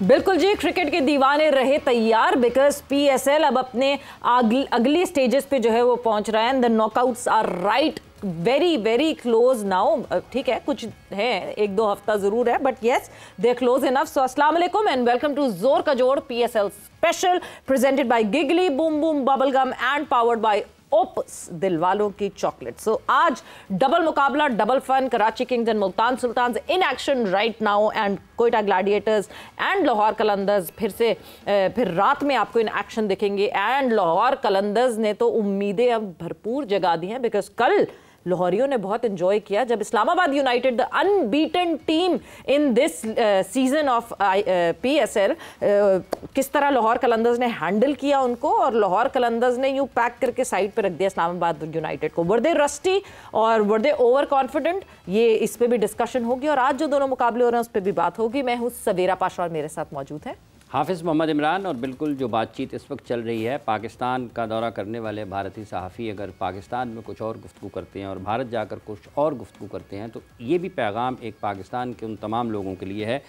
बिल्कुल जी, क्रिकेट के दीवाने रहे तैयार बिकॉज पीएसएल अब अपने अगली स्टेजेस पे जो है वो पहुंच रहा है and the knockouts are right very very close now. ठीक है, कुछ है, एक दो हफ्ता जरूर है, but yes they are close enough. So अस्सलाम वालेकुम एंड वेलकम टू जोर का जोड़ PSL special presented by Gigly Boom Boom bubble gum and powered by Opus दिलवालों की चॉकलेट। सो आज डबल मुकाबला, double fun, Karachi Kings and Multan Sultans in action right now and Quetta Gladiators and Lahore Qalandars फिर रात में आपको इन एक्शन दिखेंगे। एंड लाहौर कलंदर्स ने तो उम्मीदें अब भरपूर जगा दी हैं बिकॉज कल लाहौरियों ने बहुत एंजॉय किया जब Islamabad United the unbeaten team in this season of PSL किस तरह लाहौर कलंदर्स ने हैंडल किया उनको, और लाहौर कलंदर्स ने यूं पैक करके साइड पे रख दिया इस्लामाबाद यूनाइटेड को। वर दे रस्टी और वर दे ओवर कॉन्फिडेंट, ये इस पे भी डिस्कशन होगी और आज जो दोनों मुकाबले हो रहे हैं उस पर भी बात होगी। मैं हूँ सवेरा पाशा और मेरे साथ मौजूद है हाफिज़ मोहम्मद इमरान। और बिल्कुल जो बातचीत इस वक्त चल रही है, पाकिस्तान का दौरा करने वाले भारतीय सहाफ़ी अगर पाकिस्तान में कुछ और गुफ्तगू करते हैं और भारत जाकर कुछ और गुफ्तगू करते हैं तो ये भी पैगाम एक पाकिस्तान के उन तमाम लोगों के लिए है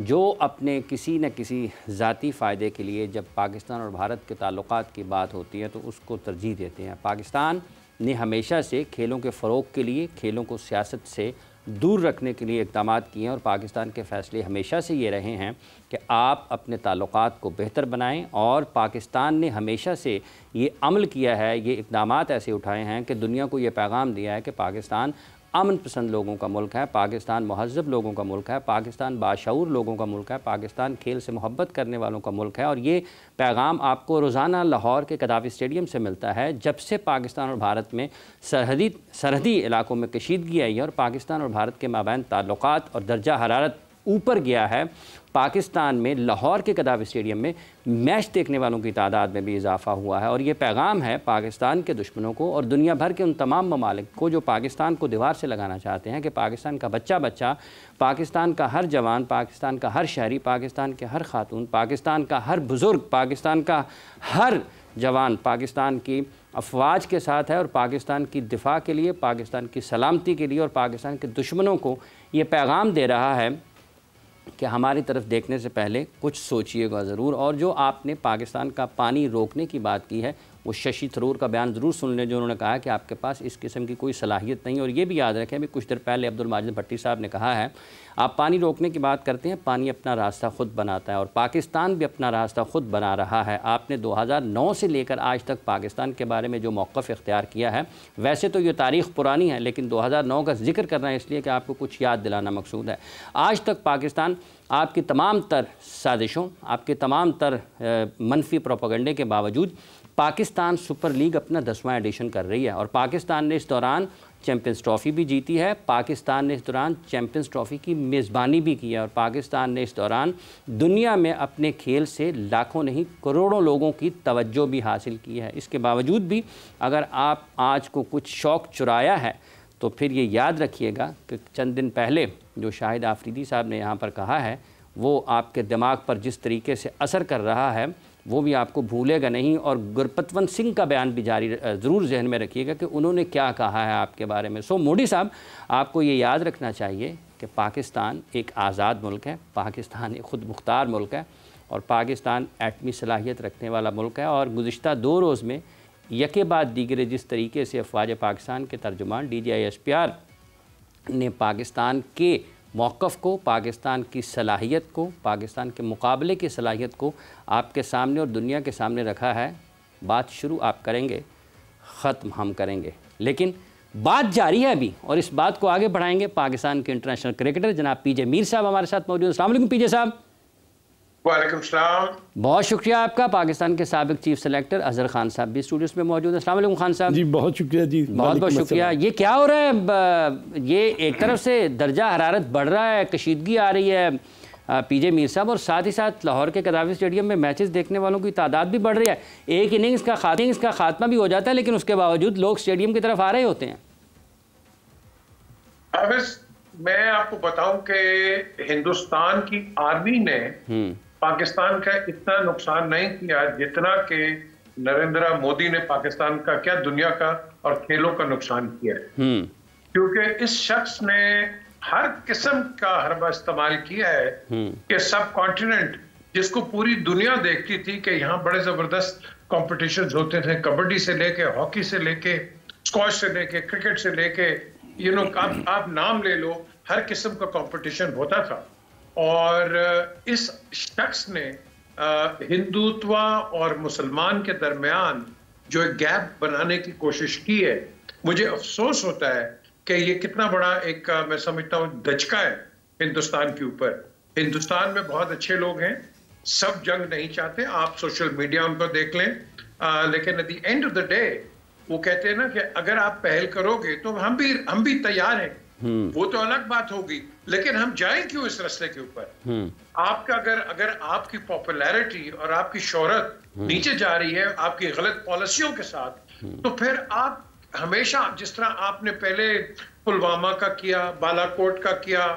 जो अपने किसी न किसी ज़ाती फ़ायदे के लिए जब पाकिस्तान और भारत के ताल्लुकात की बात होती है तो उसको तरजीह देते हैं। पाकिस्तान ने हमेशा से खेलों के फ़रोग़ के लिए, खेलों को सियासत से दूर रखने के लिए इक़दामात किए हैं और पाकिस्तान के फ़ैसले हमेशा से ये रहे हैं कि आप अपने ताल्लुकात को बेहतर बनाएं। और पाकिस्तान ने हमेशा से ये अमल किया है, ये इक़दामात ऐसे उठाए हैं कि दुनिया को ये पैगाम दिया है कि पाकिस्तान अमन पसंद लोगों का मुल्क है, पाकिस्तान महज़्ज़ब लोगों का मुल्क है, पाकिस्तान बाशऊर लोगों का मुल्क है, पाकिस्तान खेल से मोहब्बत करने वालों का मुल्क है। और ये पैगाम आपको रोज़ाना लाहौर के कदाफ़ी स्टेडियम से मिलता है जब से पाकिस्तान और भारत में सरहदी इलाकों में कशीदगी आई है और पाकिस्तान और भारत के माबैन ताल्लुकात और दर्जा हरारत ऊपर गया है। पाकिस्तान में लाहौर के कदाफ़ी स्टेडियम में मैच देखने वालों की तादाद में भी इजाफ़ा हुआ है और ये पैगाम है पाकिस्तान के दुश्मनों को और दुनिया भर के उन तमाम ममालिक को जो पाकिस्तान को दीवार से लगाना चाहते हैं कि पाकिस्तान का बच्चा, पाकिस्तान का हर जवान, पाकिस्तान का हर शहरी, पाकिस्तान के हर खातून, पाकिस्तान का हर बुज़ुर्ग, पाकिस्तान का हर जवान पाकिस्तान की अफवाज के साथ है और पाकिस्तान की दिफा के लिए, पाकिस्तान की सलामती के लिए और पाकिस्तान के दुश्मनों को ये पैगाम दे रहा है कि हमारी तरफ देखने से पहले कुछ सोचिएगा ज़रूर। और जो आपने पाकिस्तान का पानी रोकने की बात की है वो शशि थरूर का बयान ज़रूर सुन लें जो उन्होंने कहा कि आपके पास इस किस्म की कोई सलाहियत नहीं। और ये भी याद रखें, अभी कुछ देर पहले अब्दुल माजिद भट्टी साहब ने कहा है आप पानी रोकने की बात करते हैं, पानी अपना रास्ता ख़ुद बनाता है और पाकिस्तान भी अपना रास्ता ख़ुद बना रहा है। आपने 2009 से लेकर आज तक पाकिस्तान के बारे में जो मौक़िफ़ इख्तियार किया है, वैसे तो ये तारीख़ पुरानी है लेकिन 2009 का जिक्र करना है इसलिए कि आपको कुछ याद दिलाना मकसूद है। आज तक पाकिस्तान आपकी तमाम तर साजिशों, आपके तमाम तर मनफी प्रोपेगेंडे के बावजूद पाकिस्तान सुपर लीग अपना 10वां एडिशन कर रही है और पाकिस्तान ने इस दौरान चैम्पियंस ट्रॉफ़ी भी जीती है, पाकिस्तान ने इस दौरान चैम्पियंस ट्रॉफ़ी की मेज़बानी भी की है और पाकिस्तान ने इस दौरान दुनिया में अपने खेल से लाखों नहीं करोड़ों लोगों की तवज्जो भी हासिल की है। इसके बावजूद भी अगर आप आज को कुछ शौक़ चुराया है तो फिर ये याद रखिएगा कि चंद दिन पहले जो शाहिद आफरीदी साहब ने यहाँ पर कहा है वो आपके दिमाग पर जिस तरीके से असर कर रहा है वो भी आपको भूलेगा नहीं। और गुरपतवंत सिंह का बयान भी जारी ज़रूर जहन में रखिएगा कि उन्होंने क्या कहा है आपके बारे में। सो मोदी साहब, आपको ये याद रखना चाहिए कि पाकिस्तान एक आज़ाद मुल्क है, पाकिस्तान एक ख़ुद मुख्तार मुल्क है और पाकिस्तान एटमी सलाहियत रखने वाला मुल्क है। और गुज़िश्ता 2 रोज़ में यके बाद दीगरे जिस तरीके से अफवाज पाकिस्तान के तर्जुमान DGI-SPR ने पाकिस्तान के मौक़िफ़ को, पाकिस्तान की सलाहियत को, पाकिस्तान के मुकाबले की सलाहियत को आपके सामने और दुनिया के सामने रखा है। बात शुरू आप करेंगे, ख़त्म हम करेंगे, लेकिन बात जारी है अभी और इस बात को आगे बढ़ाएंगे। पाकिस्तान के इंटरनेशनल क्रिकेटर जनाब PJ मीर साहब हमारे साथ मौजूद हैं। अस्सलाम वालेकुम PJ साहब। वालेकुम सलाम। बहुत शुक्रिया आपका। पाकिस्तान के साबिक चीफ सेलेक्टर अजहर खान साहब भी स्टूडियोज़ में मौजूद हैं। अस्सलाम वालेकुम खान साहब। जी बहुत शुक्रिया जी, बहुत बहुत शुक्रिया। ये क्या हो रहा है? ये एक तरफ से दर्जा हरारत बढ़ रहा है, कशीदगी आ रही है PJ मीर साहब, और साथ ही साथ लाहौर के कदाफ़ी स्टेडियम में मैचेस देखने वालों की तादाद भी बढ़ रही है। एक इनिंग्स का खात्मा भी हो जाता है लेकिन उसके बावजूद लोग स्टेडियम की तरफ आ रहे होते हैं। मैं आपको बताऊं कि हिंदुस्तान की आर्मी ने पाकिस्तान का इतना नुकसान नहीं किया जितना कि नरेंद्र मोदी ने पाकिस्तान का, क्या दुनिया का और खेलों का नुकसान किया है। क्योंकि इस शख्स ने हर किस्म का हरबा इस्तेमाल किया है कि सब कॉन्टिनेंट जिसको पूरी दुनिया देखती थी कि यहाँ बड़े जबरदस्त कॉम्पिटिशन्स होते थे, कबड्डी से लेके, हॉकी से लेके, स्क्वॉश से लेके, क्रिकेट से लेके, आप नाम ले लो, हर किस्म का कंपटीशन होता था। और इस शख्स ने हिंदुत्व और मुसलमान के दरमियान जो एक गैप बनाने की कोशिश की है, मुझे अफसोस होता है कि ये कितना बड़ा एक मैं समझता हूँ धचका है हिंदुस्तान के ऊपर। हिंदुस्तान में बहुत अच्छे लोग हैं, सब जंग नहीं चाहते, आप सोशल मीडिया उनको देख लें, लेकिन at the end of the day वो कहते हैं ना कि अगर आप पहल करोगे तो हम भी तैयार हैं। वो तो अलग बात होगी, लेकिन हम जाएं क्यों इस रास्ते के ऊपर? आपका अगर आपकी पॉपुलैरिटी और आपकी शोहरत नीचे जा रही है आपकी गलत पॉलिसियों के साथ, तो फिर आप हमेशा, जिस तरह आपने पहले पुलवामा का किया, बालाकोट का किया,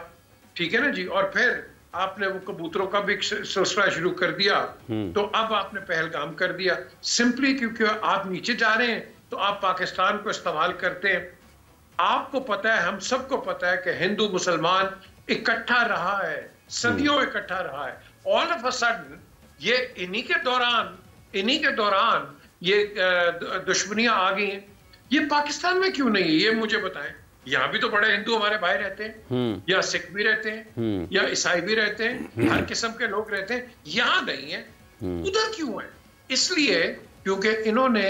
ठीक है ना जी, और फिर आपने वो कबूतरों का भी सिलसिला शुरू कर दिया, तो अब आपने पहलगाम कर दिया, सिंपली क्योंकि आप नीचे जा रहे हैं तो आप पाकिस्तान को इस्तेमाल करते हैं। आपको पता है, हम सबको पता है कि हिंदू मुसलमान इकट्ठा रहा है, सदियों इकट्ठा रहा है। ऑल ऑफ अ सडन ये इन्हीं के दौरान ये दुश्मनियां आ गई हैं। ये पाकिस्तान में क्यों नहीं है, ये मुझे बताएं। यहाँ भी तो बड़े हिंदू हमारे भाई रहते हैं, या सिख भी रहते हैं, या ईसाई भी रहते हैं, हर किस्म के लोग रहते हैं, यहाँ नहीं है। उधर क्यों है? इसलिए क्योंकि इन्होंने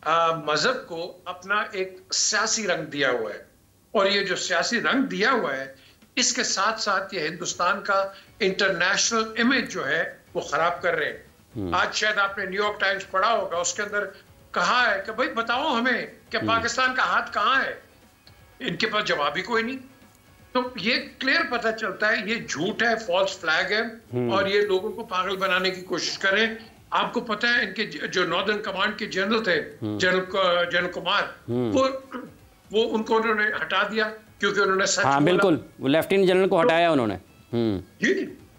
मजहब को अपना एक सियासी रंग दिया हुआ है, और ये जो सियासी रंग दिया हुआ है, इसके साथ साथ ये हिंदुस्तान का इंटरनेशनल इमेज जो है वो खराब कर रहे हैं। आज शायद आपने न्यूयॉर्क टाइम्स पढ़ा होगा, उसके अंदर कहा है कि भाई बताओ हमें कि पाकिस्तान का हाथ कहाँ है। इनके पास जवाब ही कोई नहीं। तो ये क्लियर पता चलता है ये झूठ है, फॉल्स फ्लैग है, और ये लोगों को पागल बनाने की कोशिश करें। आपको पता है इनके जो नॉर्दर्न कमांड के जनरल थे, जनरल कुमार, वो उनको उन्होंने हटा दिया क्योंकि उन्होंने सच बोला। बिल्कुल, वो लेफ्टिनेंट जनरल को हटाया उन्होंने। जी,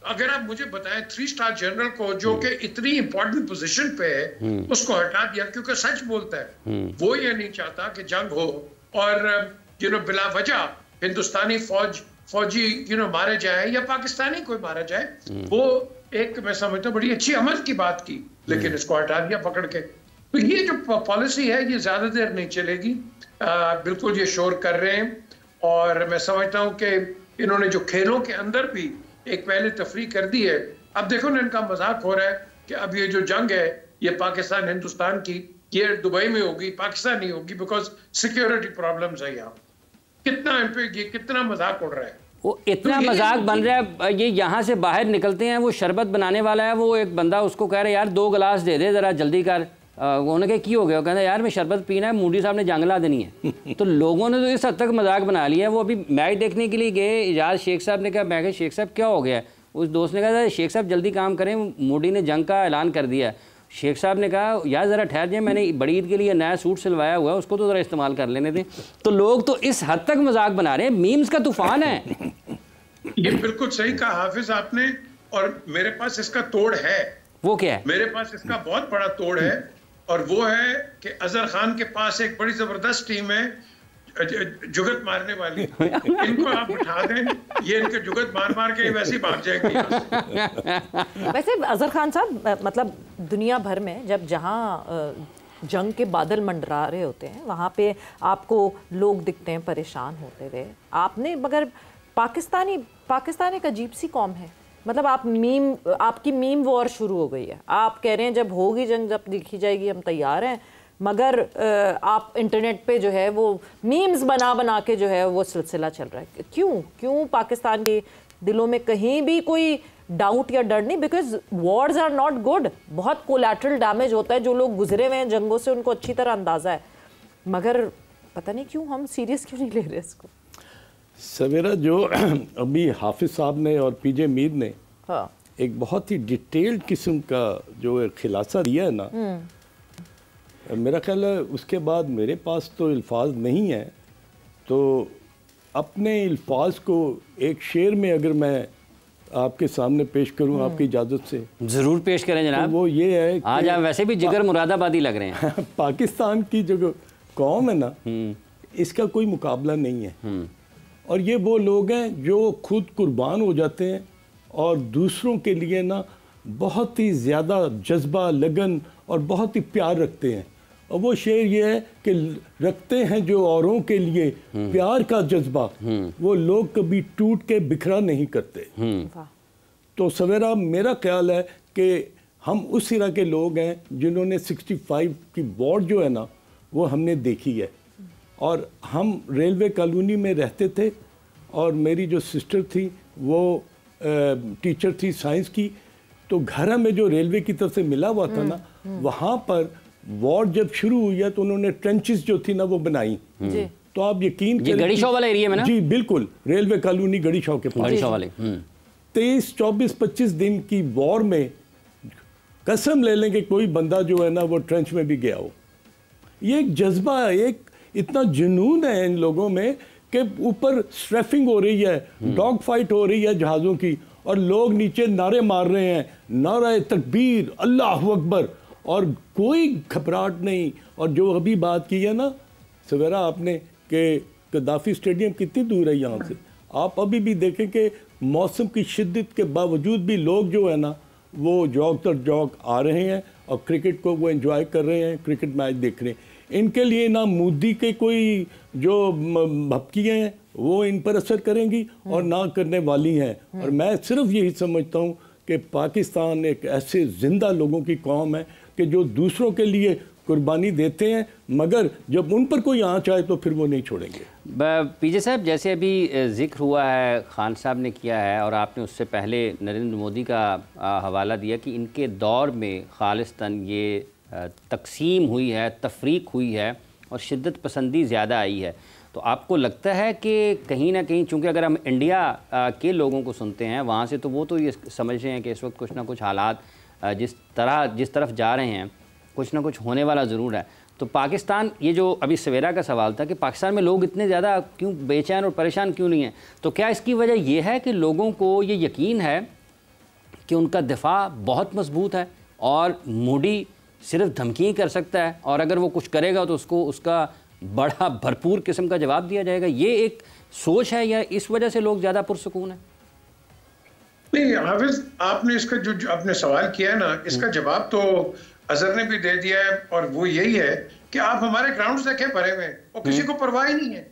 अगर आप मुझे बताएं 3 स्टार जनरल को, जो कि इतनी इंपॉर्टेंट पोजीशन पे है, उसको हटा दिया क्योंकि सच बोलता है। वो ये नहीं चाहता कि जंग हो और बिला वजह हिंदुस्तानी फौजी मारे जाए या पाकिस्तानी कोई मारा जाए। वो एक मैं समझता हूँ बड़ी अच्छी अमल की बात की, लेकिन इसको हटा दिया पकड़ के। तो ये जो पॉलिसी है ये ज्यादा देर नहीं चलेगी। बिल्कुल ये शोर कर रहे हैं, और मैं समझता हूँ कि इन्होंने जो खेलों के अंदर भी एक पहले तफरी कर दी है, अब देखो ना इनका मजाक हो रहा है कि अब ये जो जंग है ये पाकिस्तान हिंदुस्तान की, ये दुबई में होगी, पाकिस्तान नहीं होगी, बिकॉज सिक्योरिटी प्रॉब्लम्स है यहाँ। कितना मजाक उड़ रहा है, वो इतना मजाक बन रहा है। ये यहाँ से बाहर निकलते हैं, वो शरबत बनाने वाला है, वो एक बंदा उसको कह रहा है यार 2 गिलास दे दे ज़रा जल्दी कर। उन्होंने कहा की हो गया? कहता यार मैं शरबत पीना है, मूडी साहब ने जंग ला देनी है। तो लोगों ने तो इस हद तक मजाक बना लिया। वो अभी मैच देखने के लिए गए, इजाज़ शेख साहब ने कहा, मैं कहा शेख साहब क्या हो गया? उस दोस्त ने कहा शेख साहब जल्दी काम करें, मूडी ने जंग का ऐलान कर दिया। शेख साहब ने कहा यार ज़रा ठहर जाए, मैंने बड़ी ईद के लिए नया सूट सिलवाया हुआ है, उसको तो ज़रा इस्तेमाल कर लेने दें। तो लोग तो इस हद तक मजाक बना रहे हैं, मीम्स का तूफान है। ये बिल्कुल सही कहा हाफिज आपने, और मेरे पास इसका तोड़ है। वो क्या है? मेरे पास इसका बहुत बड़ा तोड़ है, और वो है कि अजहर खान के पास एक बड़ी जबरदस्त टीम है जुगत मारने वाली। इनको आप उठा दें, ये इनके जुगत मार मार के वैसे ही भाग जाएंगे। वैसे अजहर खान साहब, मतलब दुनिया भर में जहाँ जंग के बादल मंडरा रहे होते हैं वहाँ पे आपको लोग दिखते हैं परेशान होते हुए। आपने मगर पाकिस्तान एक अजीब सी कौम है। मतलब आपकी मीम वॉर शुरू हो गई है। आप कह रहे हैं जब होगी जंग, जब लिखी जाएगी हम तैयार हैं, मगर आप इंटरनेट पे जो है वो मीम्स बना के जो है वो सिलसिला चल रहा है। क्यों पाकिस्तान के दिलों में कहीं भी कोई डाउट या डर नहीं? Because wars are not good. बहुत कोलैटरल डैमेज होता है, जो लोग गुजरे हुए हैं जंगों से उनको अच्छी तरह अंदाज़ा है, मगर पता नहीं क्यों हम सीरियस क्यों नहीं ले रहे इसको। सवेरा जो अभी हाफिज साहब ने और पीजे मीर ने हाँ, एक बहुत ही डिटेल्ड किस्म का जो खिलासा दिया है ना, मेरा ख्याल है उसके बाद मेरे पास तो अल्फाज नहीं है। तो अपने अल्फाज को एक शेर में अगर मैं आपके सामने पेश करूं आपकी इजाज़त से। ज़रूर पेश करें जनाब। तो वो ये है आज आप वैसे भी जिगर मुरादाबादी लग रहे हैं। पाकिस्तान की जो कौम है ना, इसका कोई मुकाबला नहीं है, और ये वो लोग हैं जो खुद कुर्बान हो जाते हैं और दूसरों के लिए ना बहुत ही ज़्यादा जज्बा, लगन और बहुत ही प्यार रखते हैं। और वो शेर ये है कि रखते हैं जो औरों के लिए प्यार का जज्बा, वो लोग कभी टूट के बिखरा नहीं करते। तो सवेरा मेरा ख्याल है कि हम उस तरह के लोग हैं जिन्होंने 65 की वॉर जो है ना वो हमने देखी है। और हम रेलवे कॉलोनी में रहते थे और मेरी जो सिस्टर थी वो टीचर थी साइंस की, तो घर में जो रेलवे की तरफ से मिला हुआ था ना, वहाँ पर वॉर जब शुरू हुई है तो उन्होंने ट्रेंचेस जो थी ना वो बनाई। तो आप यकीन करें, गड़ी शॉ वाला एरिया में ना? जी बिल्कुल, रेलवे कॉलोनी गड़ी शॉ के पास। गड़ी शॉ वाले 23, 24, 25 दिन की वॉर में कसम ले लें कि कोई बंदा जो है ना वो ट्रेंच में भी गया हो। ये एक जज्बा है, एक इतना जुनून है इन लोगों में कि ऊपर स्ट्रैफिंग हो रही है, डॉग फाइट हो रही है जहाज़ों की, और लोग नीचे नारे मार रहे हैं, नारे तकबीर, अल्लाह अकबर, और कोई घबराहट नहीं। और जो अभी बात की है ना सवेरा आपने कि गद्दाफी स्टेडियम कितनी दूर है यहाँ से, आप अभी भी देखें कि मौसम की शिद्दत के बावजूद भी लोग जो है ना वो जौक तर जौक आ रहे हैं और क्रिकेट को वो एंजॉय कर रहे हैं, क्रिकेट मैच देख रहे हैं। इनके लिए ना मोदी के कोई जो भपकियाँ हैं वो इन पर असर करेंगी और ना करने वाली हैं। और मैं सिर्फ यही समझता हूँ कि पाकिस्तान एक ऐसे ज़िंदा लोगों की कौम है कि जो दूसरों के लिए कुर्बानी देते हैं, मगर जब उन पर कोई आँच आए तो फिर वो नहीं छोड़ेंगे। पीजे साहब, जैसे अभी जिक्र हुआ है, खान साहब ने किया है और आपने उससे पहले नरेंद्र मोदी का हवाला दिया कि इनके दौर में खालिस्तान ये तकसीम हुई है, तफरीक हुई है और शिद्दत पसंदी ज़्यादा आई है। तो आपको लगता है कि कहीं ना कहीं, चूँकि अगर हम इंडिया के लोगों को सुनते हैं वहाँ से, तो वो तो ये समझ रहे हैं कि इस वक्त कुछ ना कुछ हालात जिस तरफ जा रहे हैं, कुछ ना कुछ होने वाला ज़रूर है। तो पाकिस्तान, ये जो अभी सवेरा का सवाल था कि पाकिस्तान में लोग इतने ज़्यादा क्यों बेचैन और परेशान क्यों नहीं हैं, तो क्या इसकी वजह ये है कि लोगों को ये यकीन है कि उनका दिफा बहुत मजबूत है और मोदी सिर्फ धमकी कर सकता है और अगर वो कुछ करेगा तो उसका बड़ा भरपूर किस्म का जवाब दिया जाएगा? ये एक सोच है या इस वजह से लोग ज़्यादा पुरसुकून है? नहीं हाफिज, आपने इसका जो आपने सवाल किया है ना, इसका जवाब तो अजहर ने भी दे दिया है, और वो यही है कि आप हमारे ग्राउंड देखे भरे हुए और किसी को परवाह ही नहीं है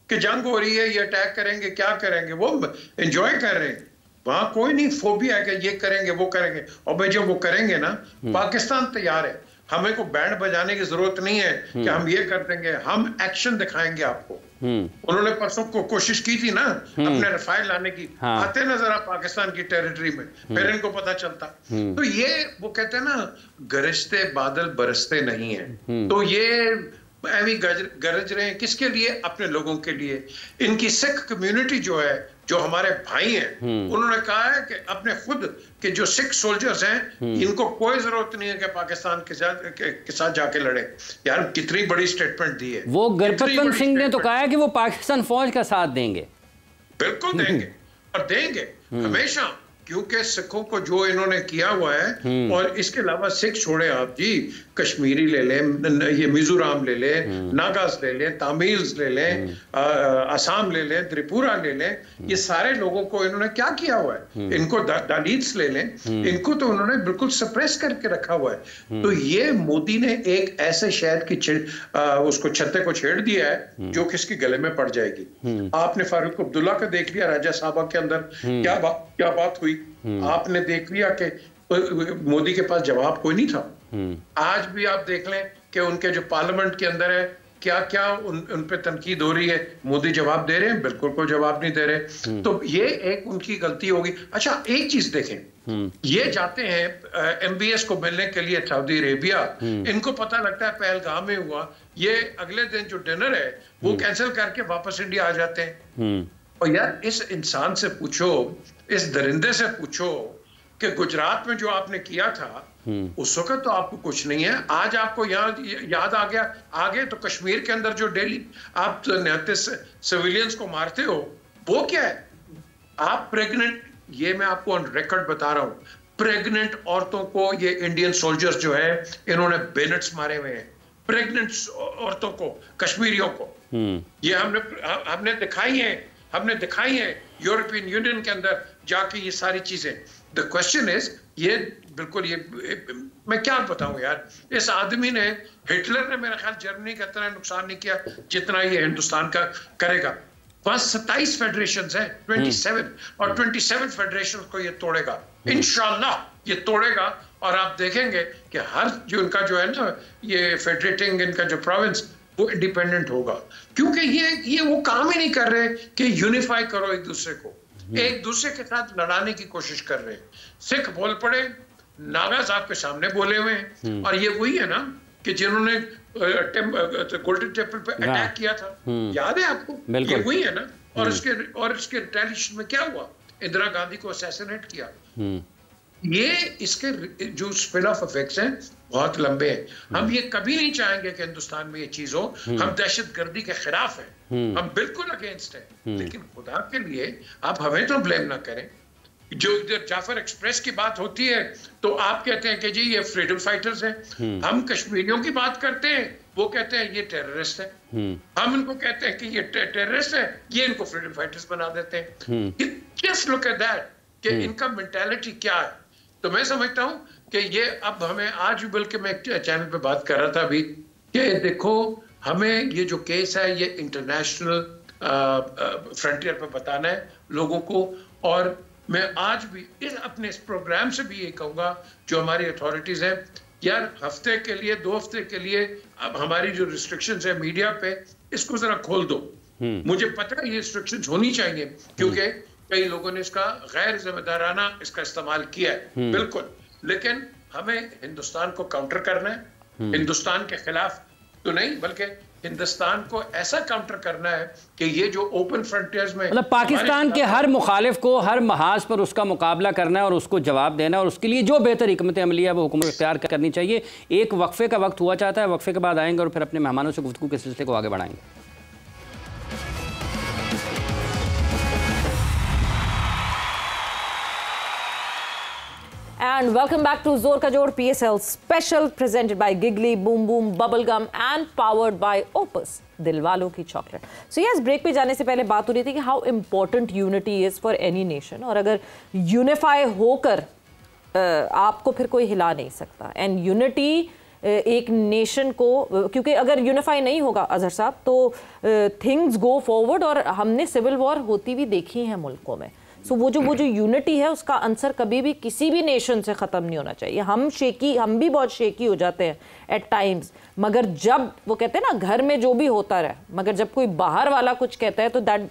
कि जंग हो रही है, ये अटैक करेंगे, क्या करेंगे, वो एंजॉय कर रहे हैं। वहां कोई नहीं फोबिया है कि ये करेंगे वो करेंगे, और भाई जब वो करेंगे ना, पाकिस्तान तैयार है। हमें को बैंड बजाने की जरूरत नहीं है कि हम ये कर देंगे, हम एक्शन दिखाएंगे आपको। उन्होंने परसों को कोशिश की थी ना अपने रफाइल लाने की, आते ना जरा पाकिस्तान की टेरिटरी में, फिर इनको पता चलता। तो ये वो कहते हैं ना, गरजते बादल बरसते नहीं है। तो ये ऐवी गरज रहे हैं किसके लिए? अपने लोगों के लिए। इनकी सिख कम्युनिटी जो है, जो हमारे भाई हैं, उन्होंने कहा है कि अपने खुद के जो सिख सोल्जर्स हैं, इनको कोई जरूरत नहीं है कि पाकिस्तान के साथ जाके लड़े। यार कितनी बड़ी स्टेटमेंट दी है। वो गुरबचन सिंह ने तो कहा है कि वो पाकिस्तान फौज का साथ देंगे। बिल्कुल देंगे और देंगे हमेशा, क्योंकि सिखों को जो इन्होंने किया हुआ है। और इसके अलावा सिख छोड़े आप जी, कश्मीरी ले लें, ये मिजोरम ले लें, नागास ले लें, तमिल्स ले लें, असम ले लें, त्रिपुरा ले लें, ये सारे लोगों को इन्होंने क्या किया हुआ है। इनको दलित्स ले लें, इनको तो उन्होंने बिल्कुल सप्रेस करके रखा हुआ है। तो ये मोदी ने एक ऐसे शहर की उसको छत्ते को छेड़ दिया है जो किसके गले में पड़ जाएगी। आपने फारूक अब्दुल्ला का देख लिया राज्य सभा के अंदर, क्या बात हुई। आपने देख लिया कि मोदी के पास जवाब कोई नहीं था। आज भी आप देख लें कि उनके जो पार्लियामेंट के अंदर है, क्या क्या उन पे तनकीद हो रही है। मोदी जवाब दे रहे हैं? बिल्कुल कोई जवाब नहीं दे रहे। तो ये एक उनकी गलती होगी। अच्छा एक चीज देखें, ये जाते हैं MBS को मिलने के लिए सऊदी अरेबिया, इनको पता लगता है पहलगाम में हुआ, ये अगले दिन जो डिनर है वो कैंसिल करके वापस इंडिया आ जाते हैं। और यार इस इंसान से पूछो, इस दरिंदे से पूछो कि गुजरात में जो आपने किया था उस वक्त तो आपको कुछ नहीं है, आज आपको याद आ गया। आगे तो कश्मीर के अंदर जो डेली आप 39 सिविलियंस को मारते हो, वो क्या है? आप प्रेग्नेंट, ये मैं आपको ऑन रिकॉर्ड बता रहा हूं, प्रेग्नेंट औरतों को ये इंडियन सोल्जर्स जो है इन्होंने बेनेट्स मारे हुए हैं। प्रेग्नेंट औरतों को, कश्मीरियों को, ये हमने दिखाई है यूरोपियन यूनियन के अंदर जाके ये सारी चीजें। द क्वेश्चन इज, ये बिल्कुल ये मैं क्या बताऊं यार, इस आदमी ने, हिटलर ने मेरा ख्याल जर्मनी का इतना नुकसान नहीं किया जितना ये हिंदुस्तान का करेगा। बस 27 फेडरेशन है, 27, और 27 फेडरेशन को ये तोड़ेगा इंशाल्लाह, ये तोड़ेगा। और आप देखेंगे कि हर जो इनका जो है ना ये फेडरेटिंग इनका जो प्रोविंस वो इंडिपेंडेंट होगा, क्योंकि ये वो काम ही नहीं कर रहे कि यूनिफाई करो एक दूसरे को, एक दूसरे के साथ लड़ाने की कोशिश कर रहे हैं। सिख बोल पड़े, नागाज आपके सामने बोले हुए हैं, और ये वही है ना कि जिन्होंने गोल्डन टेम्पल पे अटैक किया था, याद है आपको? ये वही है ना। और इसके रिटेलिएशन में क्या हुआ, इंदिरा गांधी को असैसिनेट किया। ये इसके जो स्पिल ऑफ इफेक्ट्स हैं बहुत लंबे हैं। हम ये कभी नहीं चाहेंगे कि हिंदुस्तान में ये चीज हो। हम दहशतगर्दी के खिलाफ हैं, हम बिल्कुल अगेंस्ट हैं, लेकिन खुदा के लिए आप हमें तो ब्लेम ना करें। जो जाफर एक्सप्रेस की बात होती है तो आप कहते हैं कि जी ये फ्रीडम फाइटर्स हैं। हम कश्मीरियों की बात करते हैं, वो कहते हैं ये टेररिस्ट है। हम इनको कहते हैं कि ये टेररिस्ट है, ये इनको फ्रीडम फाइटर्स बना देते हैं। जस्ट लुक एट दैट कि इनका मेंटालिटी क्या है। तो मैं समझता हूं कि ये अब हमें, आज बल्कि मैं एक चैनल पे बात कर रहा था अभी कि देखो हमें ये जो केस है ये इंटरनेशनल फ्रंटियर पे बताना है लोगों को। और मैं आज भी अपने इस प्रोग्राम से भी ये कहूंगा जो हमारी अथॉरिटीज हैं, यार हफ्ते के लिए 2 हफ्ते के लिए अब हमारी जो रिस्ट्रिक्शंस है मीडिया पे, इसको जरा खोल दो। मुझे पता है ये रिस्ट्रिक्शंस होनी चाहिए क्योंकि कई लोगों ने इसका गैर जिम्मेदाराना इसका इस्तेमाल किया है, बिल्कुल। लेकिन हमें हिंदुस्तान को काउंटर करना है, हिंदुस्तान के खिलाफ तो नहीं बल्कि हिंदुस्तान को ऐसा काउंटर करना है कि ये जो ओपन फ्रंटियर्स में, मतलब पाकिस्तान के हर मुखालिफ को हर महाज पर उसका मुकाबला करना है और उसको जवाब देना है, और उसके लिए जो बेहतर हिकमत अमली है वो हुकूमत इख्तियार करनी चाहिए। एक वक्फे का वक्त हुआ चाहता है, वक्फे के बाद आएंगे और फिर अपने मेहमानों से गुफ्तगू के सिलसिले को आगे बढ़ाएंगे। And welcome back to Zor Ka Jod PSL special presented by Giggly, Boom Boom, Bubblegum and powered by Opus, दिलवालों की चॉकलेट। So yes, ब्रेक पे जाने से पहले बात हो रही थी कि how important unity is for any nation, और अगर unify होकर आपको फिर कोई हिला नहीं सकता। And unity एक नेशन को, क्योंकि अगर यूनिफाई नहीं होगा अजहर साहब तो थिंग्स गो फॉरवर्ड, और हमने सिविल वॉर होती भी देखी हैं मुल्कों में। सो वो जो यूनिटी है उसका आंसर कभी भी किसी भी नेशन से ख़त्म नहीं होना चाहिए। हम भी बहुत शेकी हो जाते हैं एट टाइम्स, मगर जब वो कहते हैं ना घर में जो भी होता रहे, मगर जब कोई बाहर वाला कुछ कहता है तो दैट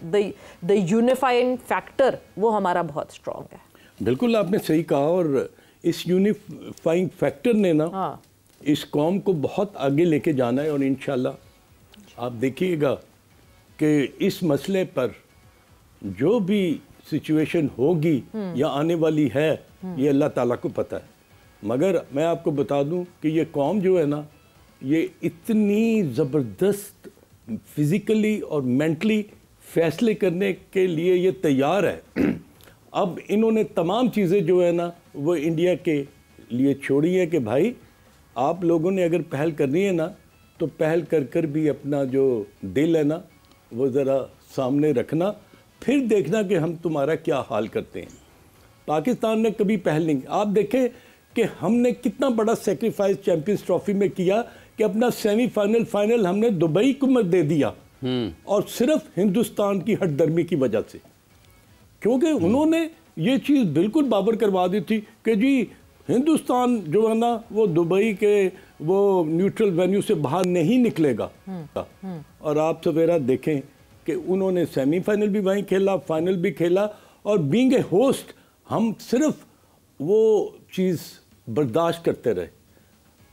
द यूनिफाइंग फैक्टर वो हमारा बहुत स्ट्रॉन्ग है। बिल्कुल आपने सही कहा, और इस यूनिफाइंग फैक्टर ने ना इस कौम को बहुत आगे लेके जाना है। और इंशाल्लाह आप देखिएगा कि इस मसले पर जो भी सिचुएशन होगी या आने वाली है ये अल्लाह ताला को पता है। मगर मैं आपको बता दूं कि ये कौम जो है ना ये इतनी ज़बरदस्त फिज़िकली और मेंटली फ़ैसले करने के लिए ये तैयार है। अब इन्होंने तमाम चीज़ें जो है ना वो इंडिया के लिए छोड़ी है कि भाई आप लोगों ने अगर पहल करनी है ना तो पहल कर कर भी अपना जो दिल है ना वो ज़रा सामने रखना, फिर देखना कि हम तुम्हारा क्या हाल करते हैं। पाकिस्तान ने कभी पहल नहीं, आप देखें कि हमने कितना बड़ा सेक्रीफाइस चैंपियंस ट्रॉफी में किया कि अपना सेमीफाइनल फाइनल हमने दुबई को मत दे दिया, और सिर्फ हिंदुस्तान की हटदर्मी की वजह से, क्योंकि उन्होंने ये चीज़ बिल्कुल बाबर करवा दी थी कि जी हिंदुस्तान जो है ना वो दुबई के वो न्यूट्रल वेन्यू से बाहर नहीं निकलेगा। और आप सवेरा देखें कि उन्होंने सेमीफाइनल भी वहीं खेला, फाइनल भी खेला, और बीइंग ए होस्ट हम सिर्फ वो चीज़ बर्दाश्त करते रहे।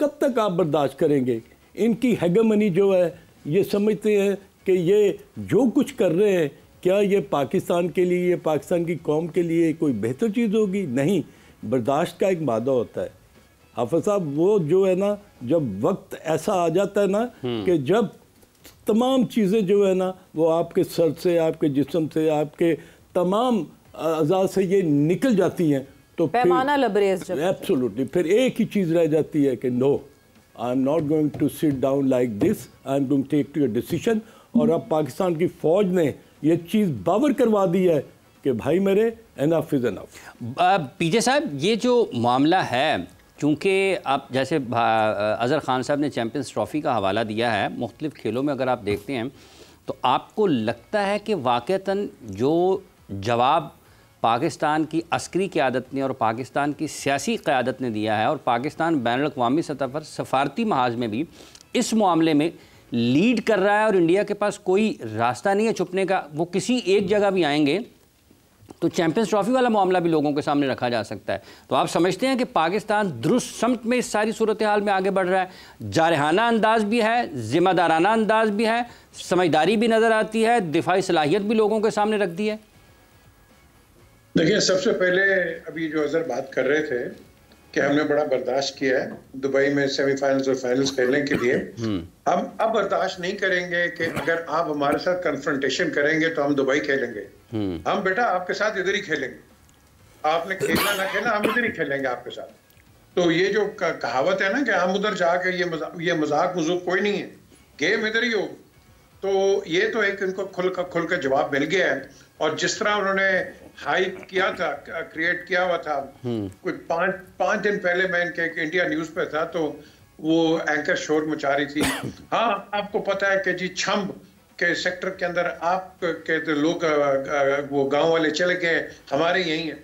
कब तक आप बर्दाश्त करेंगे? इनकी हेगेमनी जो है ये समझते हैं कि ये जो कुछ कर रहे हैं क्या ये पाकिस्तान के लिए, ये पाकिस्तान की कौम के लिए कोई बेहतर चीज़ होगी? नहीं, बर्दाश्त का एक मादा होता है। हाफिज़ साहब वो जो है ना जब वक्त ऐसा आ जाता है ना कि जब तमाम चीज़ें जो है ना वो आपके सर से, आपके जिस्म से, आपके तमाम अज़ा से ये निकल जाती हैं तो पैमाना लबरेज जब एब्सोल्युटली फिर एक ही चीज़ रह जाती है कि no, I am not going to sit down like this, I am going take to a decision. और अब पाकिस्तान की फ़ौज ने ये चीज़ बावर करवा दी है कि भाई मेरे एनफ इज़ एनफ। पीजे साहब, ये जो मामला है, क्योंकि आप जैसे अज़हर ख़ान साहब ने चैम्पियंस ट्रॉफ़ी का हवाला दिया है, मुख्तलिफ़ खेलों में अगर आप देखते हैं तो आपको लगता है कि वाक़तन जो जवाब पाकिस्तान की अस्करी क़यादत ने और पाकिस्तान की सियासी क़यादत ने दिया है, और पाकिस्तान बैनुल अक़वामी सतह पर सफारती महाज में भी इस मामले में लीड कर रहा है और इंडिया के पास कोई रास्ता नहीं है छुपने का, वो किसी एक जगह भी आएंगे तो चैम्पियंस ट्रॉफ़ी वाला मामला भी लोगों के सामने रखा जा सकता है। तो आप समझते हैं कि पाकिस्तान दुरुस्त समत में इस सारी सूरत हाल में आगे बढ़ रहा है? जारहाना अंदाज भी है, ज़िम्मेदाराना अंदाज भी है, समझदारी भी नज़र आती है, दिफाई सलाहियत भी लोगों के सामने रख दी है। देखिए, सबसे पहले अभी जो अज़हर बात कर रहे थे कि हमने बड़ा बर्दाश्त किया है दुबई में सेमीफाइनल्स और फाइनल्स खेलने के लिए, हम अब बर्दाश्त नहीं करेंगे कि अगर आप हमारे साथ कन्फ्रंटेशन करेंगे तो हम दुबई खेलेंगे। हम बेटा आपके साथ इधर ही खेलेंगे, आपने खेलना ना खेलना, हम इधर ही खेलेंगे आपके साथ। तो ये जो कहावत है ना कि हम उधर जाके ये मजाक मजूक कोई नहीं है, गेम इधर ही हो। तो ये तो एक इनको खुल का जवाब मिल गया है। और जिस तरह उन्होंने हाइप किया था, क्रिएट किया हुआ था, कोई पांच दिन पहले मैं इनके इंडिया न्यूज पे था तो वो एंकर शोर मचा रही थी। हाँ, आपको पता है कि जी छम्ब के सेक्टर के अंदर आप के तो लोग वो गांव वाले चले गए, हमारे यही है।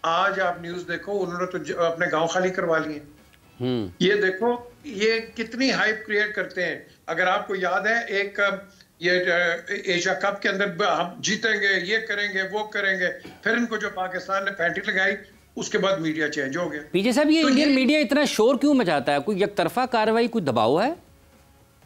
आज आप न्यूज देखो, उन्होंने तो अपने गांव खाली करवा लिए। ये देखो ये कितनी हाइप क्रिएट करते हैं। अगर आपको याद है, एक ये एशिया कप के अंदर हम जीतेंगे, ये करेंगे, वो करेंगे, फिर इनको जो पाकिस्तान ने पैंटी लगाई, उसके बाद मीडिया चेंज हो गया। पीजे साहब, ये इंडियन मीडिया इतना शोर क्यों मचाता है? कोई एकतरफा कार्रवाई, कोई दबाव है?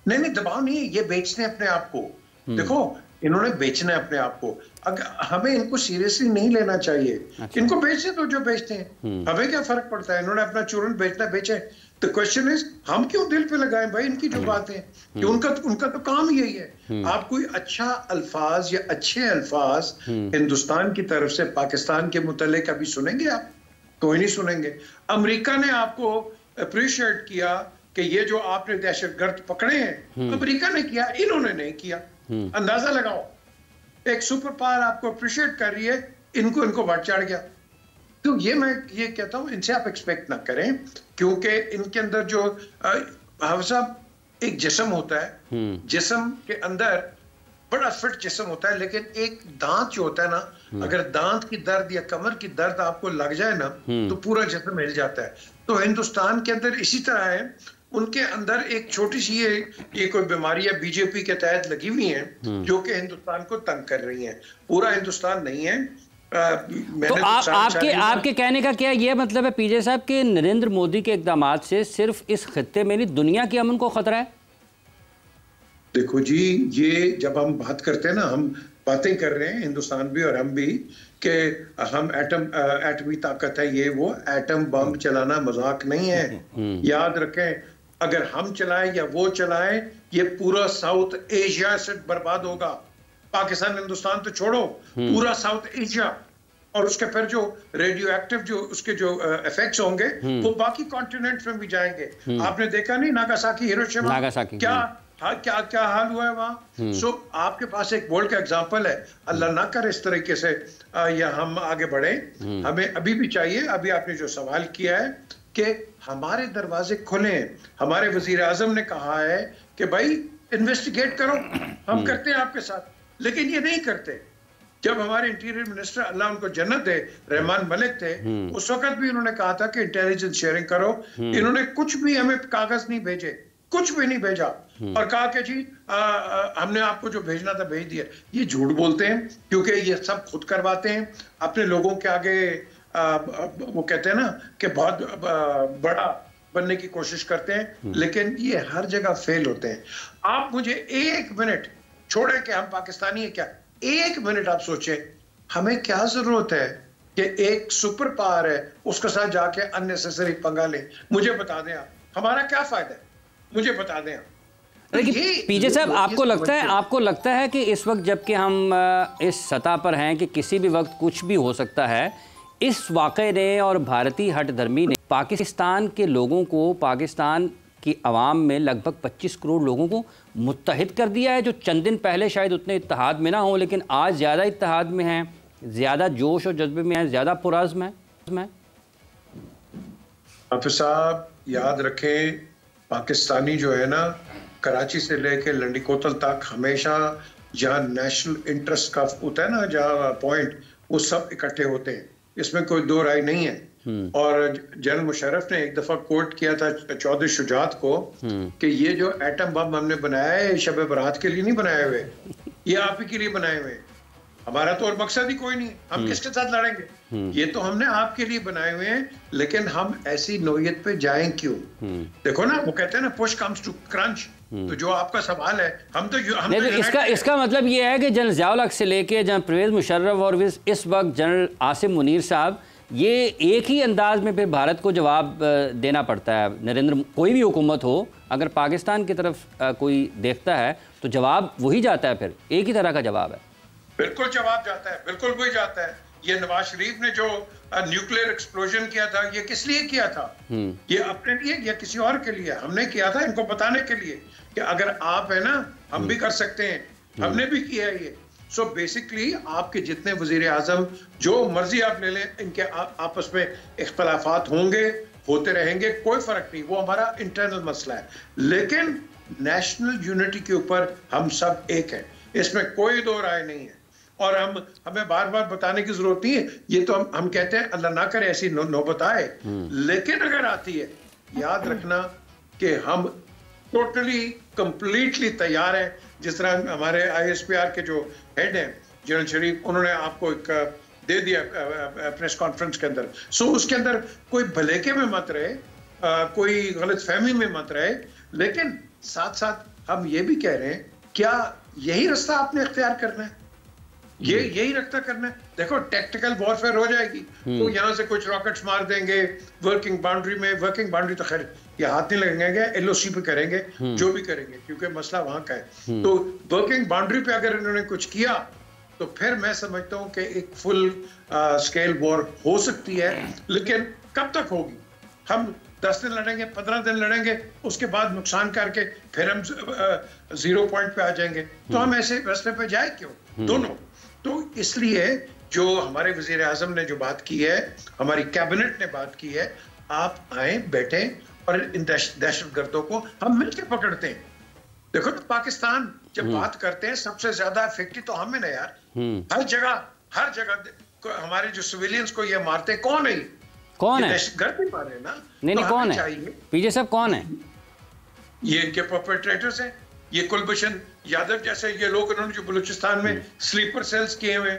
नहीं, दबाव नहीं है, ये बेचने अपने आप को। देखो, इन्होंने बेचना है अपने आप को। अगर हमें इनको सीरियसली नहीं लेना चाहिए। अच्छा। इनको बेचने तो जो बेचते हैं, हमें क्या फर्क पड़ता है? इन्होंने अपना चूरन बेचना बेचे। तो क्वेश्चन इज, हम क्यों दिल पे लगाएं भाई इनकी जो बातें, कि उनका तो काम यही है। आप कोई अच्छा अल्फाज या अच्छे अल्फाज हिंदुस्तान की तरफ से पाकिस्तान के मुतल्लिक अभी सुनेंगे आप? कोई नहीं सुनेंगे। अमेरिका ने आपको अप्रिशिएट किया कि ये जो आपने दहशतगर्द पकड़े हैं, अमेरिका ने किया, इन्होंने नहीं किया। अंदाजा लगाओ, एक सुपर पावर आपको अप्रिशिएट कर रही है, इनको बढ़ चढ़ गया। तो मैं ये कहता हूं, इनसे आप एक्सपेक्ट ना करें, क्योंकि इनके अंदर जो एक जिस्म होता है, जिस्म के अंदर बड़ा फिट जिस्म होता है, लेकिन एक दांत जो होता है ना, अगर दांत की दर्द या कमर की दर्द आपको लग जाए ना, तो पूरा जिस्म हिल जाता है। तो हिंदुस्तान के अंदर इसी तरह है, उनके अंदर एक छोटी सी ये कोई बीमारी है बीजेपी के तहत लगी हुई है, जो कि हिंदुस्तान को तंग कर रही है। पूरा हिंदुस्तान नहीं है। तो आपके कहने का क्या ये मतलब है पीजे साहब कि नरेंद्र मोदी के इक़दामात से सिर्फ इस खित्ते में नहीं, दुनिया के अमन को खतरा है? देखो जी, ये जब हम बात करते हैं ना, हम बातें कर रहे हैं हिंदुस्तान भी और हम भी, कि हम एटमी ताकत है, ये वो, एटम बम चलाना मजाक नहीं है। याद रखें, अगर हम चलाएं या वो चलाएं, ये पूरा साउथ एशिया से बर्बाद होगा। पाकिस्तान हिंदुस्तान तो छोड़ो, पूरा साउथ एशिया, और उसके फिर जो रेडियो एक्टिव जो उसके जो इफेक्ट्स होंगे वो बाकी कॉन्टिनेंट्स में भी जाएंगे। आपने देखा नहीं नागासाकी, हिरोशिमा, क्या हाल हुआ है वहां। सो आपके पास एक वर्ल्ड का एग्जांपल है। अल्लाह ना करे इस तरीके से या हम आगे बढ़े। हमें अभी भी चाहिए, अभी आपने जो सवाल किया है कि हमारे दरवाजे खुले हैं। हमारे वजीर आजम ने कहा है कि भाई इन्वेस्टिगेट करो, हम करते हैं आपके साथ, लेकिन ये नहीं करते। जब हमारे इंटीरियर मिनिस्टर, अल्लाह उनको जन्नत दे, रहमान मलिक थे, उस वक्त भी उन्होंने कहा था कि इंटेलिजेंस शेयरिंग करो। इन्होंने कुछ भी हमें कागज नहीं भेजे, कुछ भी नहीं भेजा, और कहा कि जी हमने आपको जो भेजना था भेज दिया। ये झूठ बोलते हैं, क्योंकि ये सब खुद करवाते हैं अपने लोगों के आगे। वो कहते हैं ना कि बहुत बड़ा बनने की कोशिश करते हैं, लेकिन ये हर जगह फेल होते हैं। आप मुझे एक मिनट छोड़े कि हम पाकिस्तानी है क्या, एक मिनट आप सोचें, हमें क्या जरूरत है कि एक सुपर पावर है उसके साथ जाके अननेसेसरी पंगा ले। मुझे बता दें आप, हमारा क्या फायदा है, मुझे बता दें आप। पीजे साहब, आपको लगता है कि इस वक्त जबकि हम इस सतह पर हैं कि किसी भी वक्त कुछ भी हो सकता है, इस वाक़े ने और भारतीय हठधर्मी ने पाकिस्तान के लोगों को, पाकिस्तान की आवाम में लगभग 25 करोड़ लोगों को मुत्तहिद कर दिया है, जो चंद दिन पहले शायद उतने इत्तेहाद में ना हो, लेकिन आज ज़्यादा इत्तेहाद में हैं, ज़्यादा जोश और जज्बे में है, ज़्यादा पुरज़्म है? हाफिज साहब याद रखें, पाकिस्तानी जो है ना, कराची से लेकर लंडीकोतल तक हमेशा जहाँ नेशनल इंटरेस्ट का होता है ना, जहाँ पॉइंट, वो सब इकट्ठे होते हैं, इसमें कोई दो राय नहीं है। और जनरल मुशर्रफ ने एक दफा कोट किया था चौधरी शुजात को कि ये जो एटम बम हमने बनाया है शब बारात के लिए नहीं बनाए हुए, ये आप ही के लिए बनाए हुए, हमारा तो और मकसद ही कोई नहीं, हम किसके साथ लड़ेंगे, ये तो हमने आपके लिए बनाए हुए हैं, लेकिन हम ऐसी नौयत पे जाएं क्यों? देखो ना, वो कहते हैं ना पुश कम्स टू क्रंच। तो जो आपका सवाल है, हम तो इसका मतलब ये है कि जनरल ज़ियाउल हक से लेके जनरल परवेज़ मुशर्रफ और इस वक्त जनरल आसिम मुनीर साहब, ये एक ही अंदाज में फिर भारत को जवाब देना पड़ता है। नरेंद्र, कोई भी हुकूमत हो, अगर पाकिस्तान की तरफ कोई देखता है तो जवाब वही जाता है, फिर एक ही तरह का जवाब है। बिल्कुल जवाब जाता है, बिल्कुल वही जाता है। ये नवाज शरीफ ने जो न्यूक्लियर एक्सप्लोजन किया था, ये किस लिए किया था? ये अपने लिए या किसी और के लिए? हमने किया था इनको बताने के लिए कि अगर आप है ना, हम भी कर सकते हैं, हमने भी किया है ये। सो बेसिकली आपके जितने वजीर आजम जो मर्जी आप ले लें, इनके आपस में इख्तलाफात होंगे, होते रहेंगे, कोई फर्क नहीं, वो हमारा इंटरनल मसला है, लेकिन नेशनल यूनिटी के ऊपर हम सब एक हैं, इसमें कोई दो राय नहीं है। और हमें बार बार बताने की जरूरत नहीं है, ये तो हम कहते हैं अल्लाह ना करे ऐसी नौबत आए, लेकिन अगर आती है, याद रखना कि हम टोटली कंप्लीटली तैयार हैं। जिस तरह हमारे ISPR के जो हेड हैं जनरल शरीफ, उन्होंने आपको एक दे दिया प्रेस कॉन्फ्रेंस के अंदर, सो उसके अंदर कोई भलेके में मत रहे, कोई गलत फहमी में मत रहे, लेकिन साथ साथ हम ये भी कह रहे हैं, क्या यही रास्ता आपने इख्तियार करना है, यही रास्ता करना है? देखो टैक्टिकल वॉरफेयर हो जाएगी, तो यहाँ से कुछ रॉकेट्स मार देंगे वर्किंग बाउंड्री में, वर्किंग बाउंड्री तो खैर ये हाथ नहीं लगेंगे, LOC पे करेंगे, जो भी करेंगे, क्योंकि मसला वहां का है। तो वर्किंग बाउंड्री पे अगर इन्होंने कुछ किया तो फिर मैं समझता हूँ कि एक फुल स्केल वॉर हो सकती है, लेकिन कब तक होगी? हम 10 दिन लड़ेंगे, 15 दिन लड़ेंगे, उसके बाद नुकसान करके फिर हम 0 पॉइंट पे आ जाएंगे, तो हम ऐसे रास्ते पे जाए क्यों दोनों? तो इसलिए जो हमारे वजीर आजम ने जो बात की है, हमारी कैबिनेट ने बात की है, आप आए, बैठे और इन दहशतगर्दों को हम मिलकर पकड़ते हैं। देखो तो पाकिस्तान जब बात करते हैं, सबसे ज्यादा इफेक्टिव तो हम है ना यार, हर जगह हमारे जो सिविलियंस को ये मारते हैं, कौन है? कौन है? दहशतगर्द ही मारे ना। नहीं, कौन है पीछे सब? कौन है ये? इनके परपेट्रेटर्स हैं, ये कुलभूषण यादव जैसे ये लोग, इन्होंने जो बलूचिस्तान में स्लीपर सेल्स किए हुए,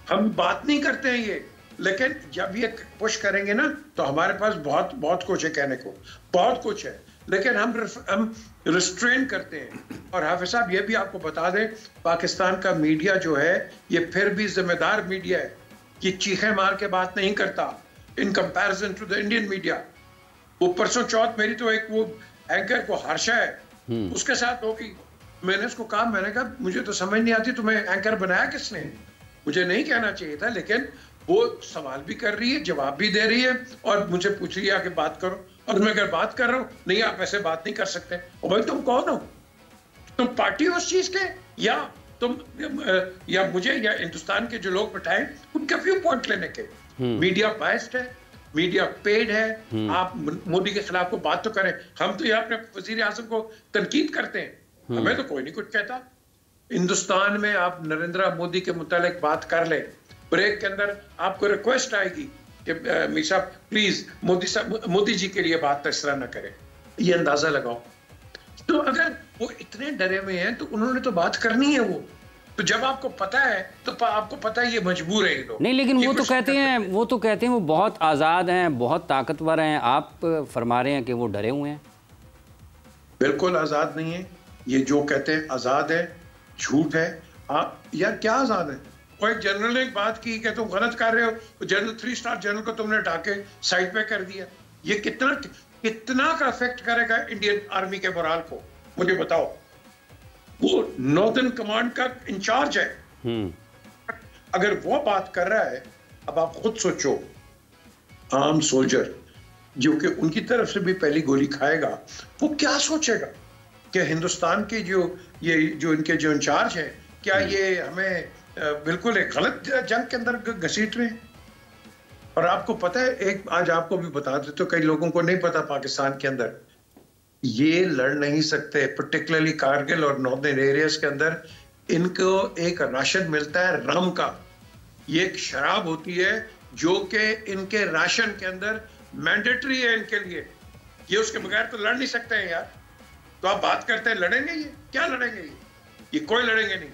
हम बात नहीं करते हैं ये, लेकिन जब ये पुश करेंगे ना, तो हमारे पास बहुत बहुत कुछ है कहने को, बहुत कुछ है, लेकिन हम रिस्ट्रेन करते हैं। और हाफिज साहब ये भी आपको बता दें, पाकिस्तान का मीडिया जो है, ये फिर भी जिम्मेदार मीडिया है, ये चीखें मार के बात नहीं करता in comparison to the Indian media. वो परसों चौथ मेरी तो एक वो एंकर को हर्षा है, उसके साथ होगी, मैंने उसको कहा, मैंने कहा मुझे तो समझ नहीं आती तुम्हें एंकर बनाया किसने, मुझे नहीं कहना चाहिए था, लेकिन वो सवाल भी कर रही है, जवाब भी दे रही है, और मुझे पूछ रही है कि बात करो, और मैं अगर बात कर रहा हूँ, नहीं आप ऐसे बात नहीं कर सकते। और भाई तुम कौन हो? तुम पार्टी हो उस चीज के, या तुम या मुझे या हिंदुस्तान के जो लोग बैठाए उनके व्यू पॉइंट लेने के? मीडिया बायस्ड है, मीडिया पेड है, आप मोदी के खिलाफ को बात तो करें, हम तो यहाँ अपने वजीर आजम को तनकीद करते हैं, हमें तो कोई नहीं कुछ कहता। हिंदुस्तान में आप नरेंद्र मोदी के मुतालिक बात कर ले, ब्रेक के अंदर आपको रिक्वेस्ट आएगी कि मीर साहब प्लीज मोदी जी के लिए बात इस तरह ना करें, ये अंदाजा लगाओ। तो अगर वो इतने डरे हुए हैं तो उन्होंने तो बात करनी है, वो तो जब आपको पता है तो आपको पता है ये मजबूर है ये लोग। नहीं, लेकिन वो तो कहते हैं वो बहुत आज़ाद हैं, बहुत ताकतवर हैं, आप फरमा रहे हैं कि वो डरे हुए हैं। बिल्कुल आज़ाद नहीं है, ये जो कहते हैं आज़ाद है, झूठ है। आप यार क्या आज़ाद है? वो एक जनरल ने एक बात की कि तुम गलत कर रहे हो, तो जनरल 3 स्टार जनरल को तुमने हटा के साइड पे कर दिया, ये कितना का इफेक्ट करेगा इंडियन आर्मी के मोराल को, मुझे बताओ। वो नॉर्दर्न कमांड का इंचार्ज है, अगर वो बात कर रहा है, अब आप खुद सोचो, आर्म सोल्जर जो कि उनकी तरफ से भी पहली गोली खाएगा, वो क्या सोचेगा कि हिंदुस्तान के जो इनके जो इंचार्ज हैं, क्या ये हमें बिल्कुल एक गलत जंग के अंदर घसीट रहे हैं। और आपको पता है, एक आज आपको भी बता देते, तो कई लोगों को नहीं पता, पाकिस्तान के अंदर ये लड़ नहीं सकते, पर्टिकुलरली कारगिल और नॉर्दर्न एरियाज के अंदर इनको एक राशन मिलता है रम का। ये एक शराब होती है जो कि इनके राशन के अंदर मैंडेटरी है इनके लिए। ये उसके बगैर तो लड़ नहीं सकते हैं यार। तो आप बात करते हैं लड़ेंगे, ये क्या लड़ेंगे? ये कोई लड़ेंगे नहीं।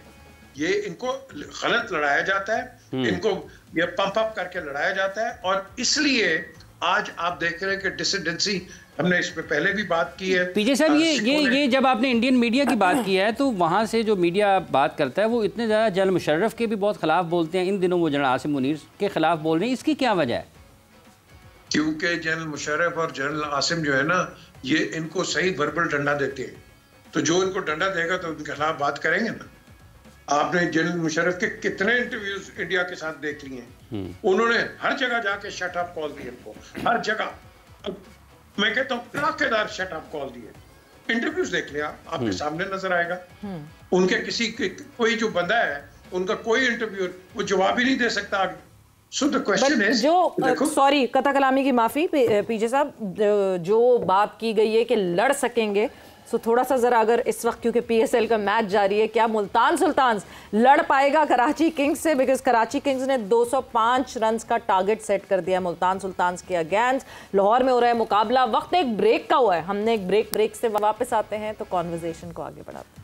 ये इनको गलत लड़ाया जाता है, इनको ये पंप अप करके लड़ाया जाता है। और इसलिए आज आप देख रहे हैं कि डिसिडेंसी, हमने इस पे पहले भी बात की है। पीजे साहब, ये जब आपने इंडियन मीडिया की बात की है, तो वहाँ से जो मीडिया बात करता है वो इतने ज़्यादा जनरल मुशर्रफ के भी बहुत खिलाफ बोलते हैं। इन दिनों वो जनरल आसिम मुनीर के खिलाफ बोल रहे हैं, इसकी क्या वजह है? क्योंकि जनरल मुशर्रफ और जनरल आसिम जो है ना, ये इनको सही वर्बल डंडा देते हैं। तो जो इनको डंडा देगा तो उनके खिलाफ बात करेंगे ना। आपने जनरल मुशर्रफ के कितने इंटरव्यूज इंडिया के साथ देख लिए हैं। उन्होंने हर जगह जाके शट अप कॉल दिए इनको, हर जगह। मैं कहता हूँ ताकेदार शट अप कॉल दिए। इंटरव्यूज देख लिया, आपके सामने नजर आएगा। उनके किसी कोई जो बंदा है, उनका कोई इंटरव्यू वो जवाब ही नहीं दे सकता आगे। So the question is, जो सॉरी कथा कलामी की माफी पीजे साहब, जो बात की गई है कि लड़ सकेंगे, सो थोड़ा सा जरा अगर इस वक्त क्योंकि पीएसएल का मैच जारी है, क्या मुल्तान सुल्तान्स लड़ पाएगा कराची किंग्स से? बिकॉज कराची किंग्स ने 205 रन का टारगेट सेट कर दिया मुल्तान सुल्तान्स के अगेंस्ट। लाहौर में हो रहा है मुकाबला, वक्त एक ब्रेक का हुआ है। हमने एक ब्रेक से वापस आते हैं तो कॉन्वर्जेशन को आगे बढ़ाते हैं।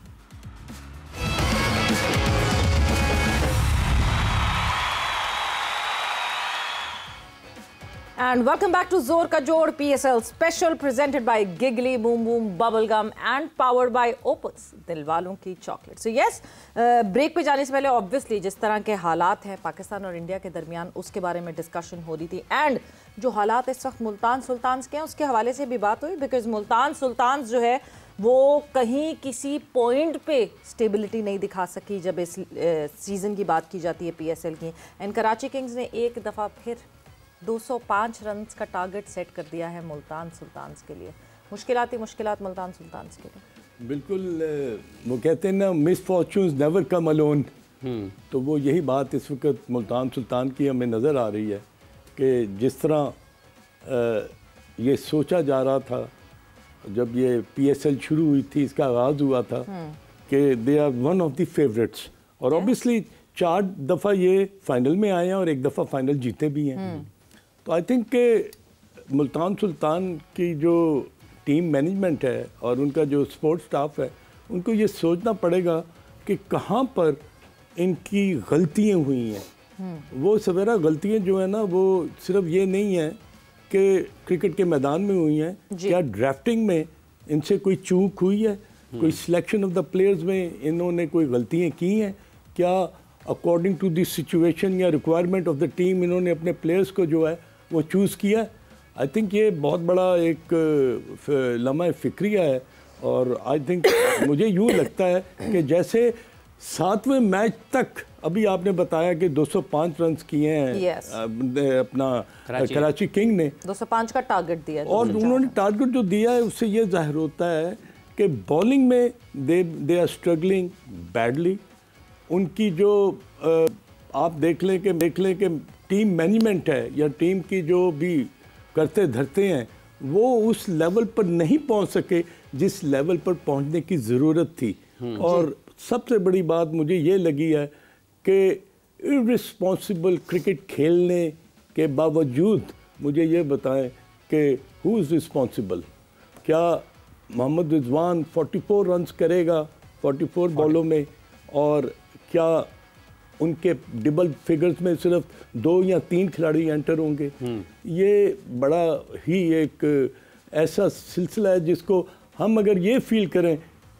And welcome back to Zor Ka Jod PSL special presented by Giggly Boom Boom Bubblegum and powered by Opus दिलवालों की चॉकलेट। So yes, ब्रेक पे जाने से पहले ऑब्वियसली जिस तरह के हालात हैं पाकिस्तान और इंडिया के दरमियान, उसके बारे में डिस्कशन हो रही थी। एंड जो हालात इस वक्त मुल्तान सुल्तान्स के हैं उसके हवाले से भी बात हुई, बिकॉज मुल्तान सुल्तान्स जो है वो कहीं किसी पॉइंट पे स्टेबिलिटी नहीं दिखा सकी जब इस सीज़न की बात की जाती है PSL की। एंड कराची किंग्स ने एक दफ़ा फिर 205 रन का टारगेट सेट कर दिया है मुल्तान सुल्तान्स के लिए। मुश्किलात ही मुश्किलात मुल्तान सुल्तान्स के लिए। बिल्कुल, वो कहते हैं ना, miss fortunes never come alone. तो वो यही बात इस वक्त मुल्तान सुल्तान की हमें नज़र आ रही है कि जिस तरह ये सोचा जा रहा था जब ये PSL शुरू हुई थी, इसका आगाज़ हुआ था कि they are one of the favourites. और ऑब्वियसली 4 दफ़ा ये फाइनल में आए हैं और 1 दफ़ा फाइनल जीते भी हैं। तो आई थिंक कि मुल्तान सुल्तान की जो टीम मैनेजमेंट है और उनका जो सपोर्ट स्टाफ है, उनको ये सोचना पड़ेगा कि कहाँ पर इनकी गलतियाँ हुई हैं। वो सवेरा गलतियाँ जो है ना, वो सिर्फ ये नहीं है कि क्रिकेट के मैदान में हुई हैं, क्या ड्राफ्टिंग में इनसे कोई चूक हुई है, कोई सिलेक्शन ऑफ द प्लेयर्स में इन्होंने कोई गलतियाँ की हैं, क्या अकॉर्डिंग टू द सिचुएशन या रिक्वायरमेंट ऑफ द टीम इन्होंने अपने प्लेयर्स को जो है वो चूज़ किया। आई थिंक ये बहुत बड़ा एक लम्हा फ़िक्रिया है। और आई थिंक मुझे यूँ लगता है कि जैसे 7वें मैच तक अभी आपने बताया कि 205 रन किए हैं अपना कराची किंग ने, 205 का टारगेट दिया और उन्होंने टारगेट जो दिया है उससे ये जाहिर होता है कि बॉलिंग में दे आर स्ट्रगलिंग बैडली। उनकी जो आप देख लें कि टीम मैनेजमेंट है या टीम की जो भी करते धरते हैं, वो उस लेवल पर नहीं पहुंच सके जिस लेवल पर पहुंचने की ज़रूरत थी। और सबसे बड़ी बात मुझे ये लगी है कि इर्रिस्पॉन्सिबल क्रिकेट खेलने के बावजूद मुझे ये बताएं कि हु इज़ रिस्पॉन्सिबल। क्या मोहम्मद रिजवान 44 रन करेगा 44 बॉलों में, और क्या उनके डबल फिगर्स में सिर्फ 2 या 3 खिलाड़ी एंटर होंगे? ये बड़ा ही एक ऐसा सिलसिला है जिसको हम अगर ये फील करें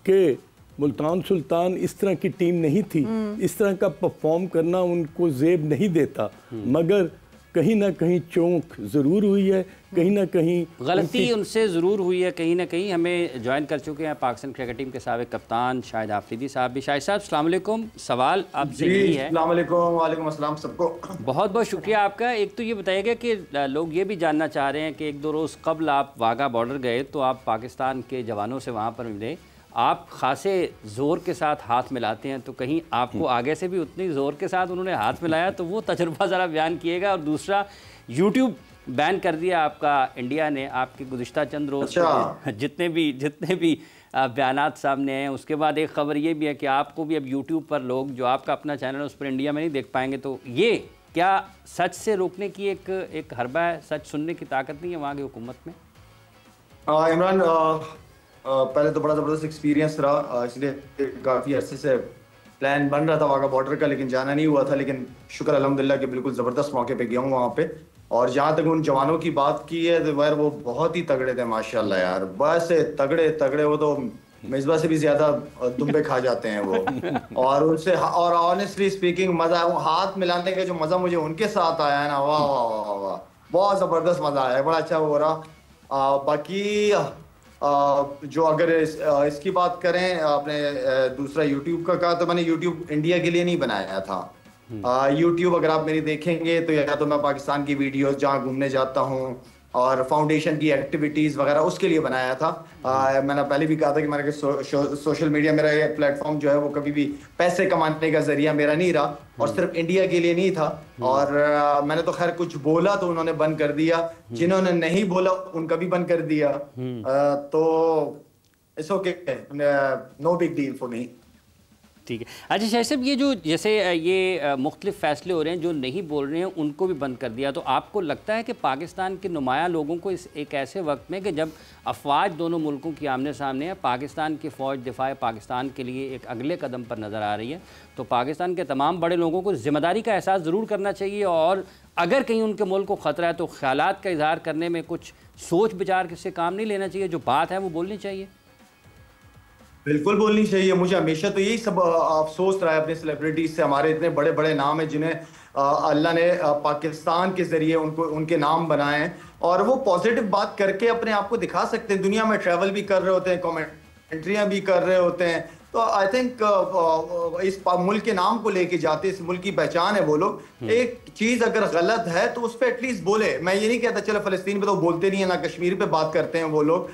कि मुल्तान सुल्तान इस तरह की टीम नहीं थी, इस तरह का परफॉर्म करना उनको ज़ेब नहीं देता, मगर कहीं ना कहीं चौंक ज़रूर हुई है, कहीं ना कहीं गलती उनसे ज़रूर हुई है। कहीं ना कहीं हमें ज्वाइन कर चुके हैं पाकिस्तान क्रिकेट टीम के साबिक कप्तान शाहिद आफरीदी साहब भी। शाहिद साहब अस्सलाम वालेकुम, सवाल आपसे यही है। अस्सलाम वालेकुम। वालेकुम अस्सलाम सबको। बहुत बहुत शुक्रिया आपका। एक तो ये बताइएगा कि लोग ये भी जानना चाह रहे हैं कि 1-2 रोज़ कबल आप वाघा बॉर्डर गए तो आप पाकिस्तान के जवानों से वहाँ पर मिले, आप खासे ज़ोर के साथ हाथ मिलाते हैं, तो कहीं आपको आगे से भी उतनी ज़ोर के साथ उन्होंने हाथ मिलाया, तो वो तजुर्बा ज़रा बयान किएगा। और दूसरा, यूट्यूब बैन कर दिया आपका इंडिया ने, आपके गुज़िश्ता चंद रोज़ जितने भी बयानात सामने हैं। उसके बाद एक ख़बर ये भी है कि आपको भी अब यूट्यूब पर लोग, जो आपका अपना चैनल है उस पर इंडिया में नहीं देख पाएंगे। तो ये क्या सच से रोकने की एक हरबा है? सच सुनने की ताकत नहीं है वहाँ की हुकूमत में? इमरान, पहले तो बड़ा ज़बरदस्त एक्सपीरियंस रहा, इसलिए काफ़ी अरसे से प्लान बन रहा था वहाँ का बॉर्डर का, लेकिन जाना नहीं हुआ था। लेकिन शुक्र अल्हम्दुलिल्लाह कि बिल्कुल ज़बरदस्त मौके पे गया हूँ वहाँ पे। और जहाँ तक उन जवानों की बात की है तो यार वो बहुत ही तगड़े थे माशाल्लाह यार, बस तगड़े वो तो मिसबा से भी ज्यादा दुम्बे खा जाते हैं वो। और उनसे, और ऑनेस्टली स्पीकिंग, मजा, हाथ मिलाने का जो मजा मुझे उनके साथ आया है ना, वाह वाह वाह वाह, बहुत जबरदस्त मजा आया, बड़ा अच्छा हो रहा। बाकी जो अगर इसकी बात करें, आपने दूसरा यूट्यूब का कहा, तो मैंने यूट्यूब इंडिया के लिए नहीं बनाया था। यूट्यूब अगर आप मेरी देखेंगे तो या तो मैं पाकिस्तान की वीडियोस जहाँ घूमने जाता हूँ और फाउंडेशन की एक्टिविटीज वगैरह उसके लिए बनाया था। मैंने पहले भी कहा था कि मैंने सोशल मीडिया, मेरा ये प्लेटफॉर्म जो है वो कभी भी पैसे कमाने का जरिया मेरा नहीं रहा, और सिर्फ इंडिया के लिए नहीं था। और मैंने तो खैर कुछ बोला तो उन्होंने बंद कर दिया, जिन्होंने नहीं बोला उनका भी बंद कर दिया। तो it's okay, no big deal for me. ठीक है। अच्छा शाहिद साहब, ये जो जैसे ये मुख्तलिफ फ़ैसले हो रहे हैं, जो नहीं बोल रहे हैं उनको भी बंद कर दिया, तो आपको लगता है कि पाकिस्तान के नुमाया लोगों को इस एक ऐसे वक्त में कि जब अफवाज दोनों मुल्कों की आमने सामने है, पाकिस्तान की फ़ौज दिफाए पाकिस्तान के लिए एक अगले कदम पर नज़र आ रही है, तो पाकिस्तान के तमाम बड़े लोगों को ज़िम्मेदारी का एहसास ज़रूर करना चाहिए, और अगर कहीं उनके मुल्क को ख़तरा है तो ख्यालात का इजहार करने में कुछ सोच विचार से काम नहीं लेना चाहिए, जो बात है वो बोलनी चाहिए? बिल्कुल बोलनी चाहिए। मुझे हमेशा तो यही सब अफसोस रहा है अपने सेलिब्रिटीज से, हमारे इतने बड़े बड़े नाम हैं जिन्हें अल्लाह ने पाकिस्तान के जरिए उनके नाम बनाए हैं, और वो पॉजिटिव बात करके अपने आप को दिखा सकते हैं, दुनिया में ट्रैवल भी कर रहे होते हैं, कमेंट्रियां भी कर रहे होते हैं। तो आई थिंक इस मुल्क के नाम को लेके जाते, इस मुल्क की पहचान है वो लोग। एक चीज अगर गलत है तो उस पर एटलीस्ट बोले। मैं ये नहीं कहता चलो फलस्तीन पे तो बोलते नहीं है, ना कश्मीर पे बात करते हैं वो लोग।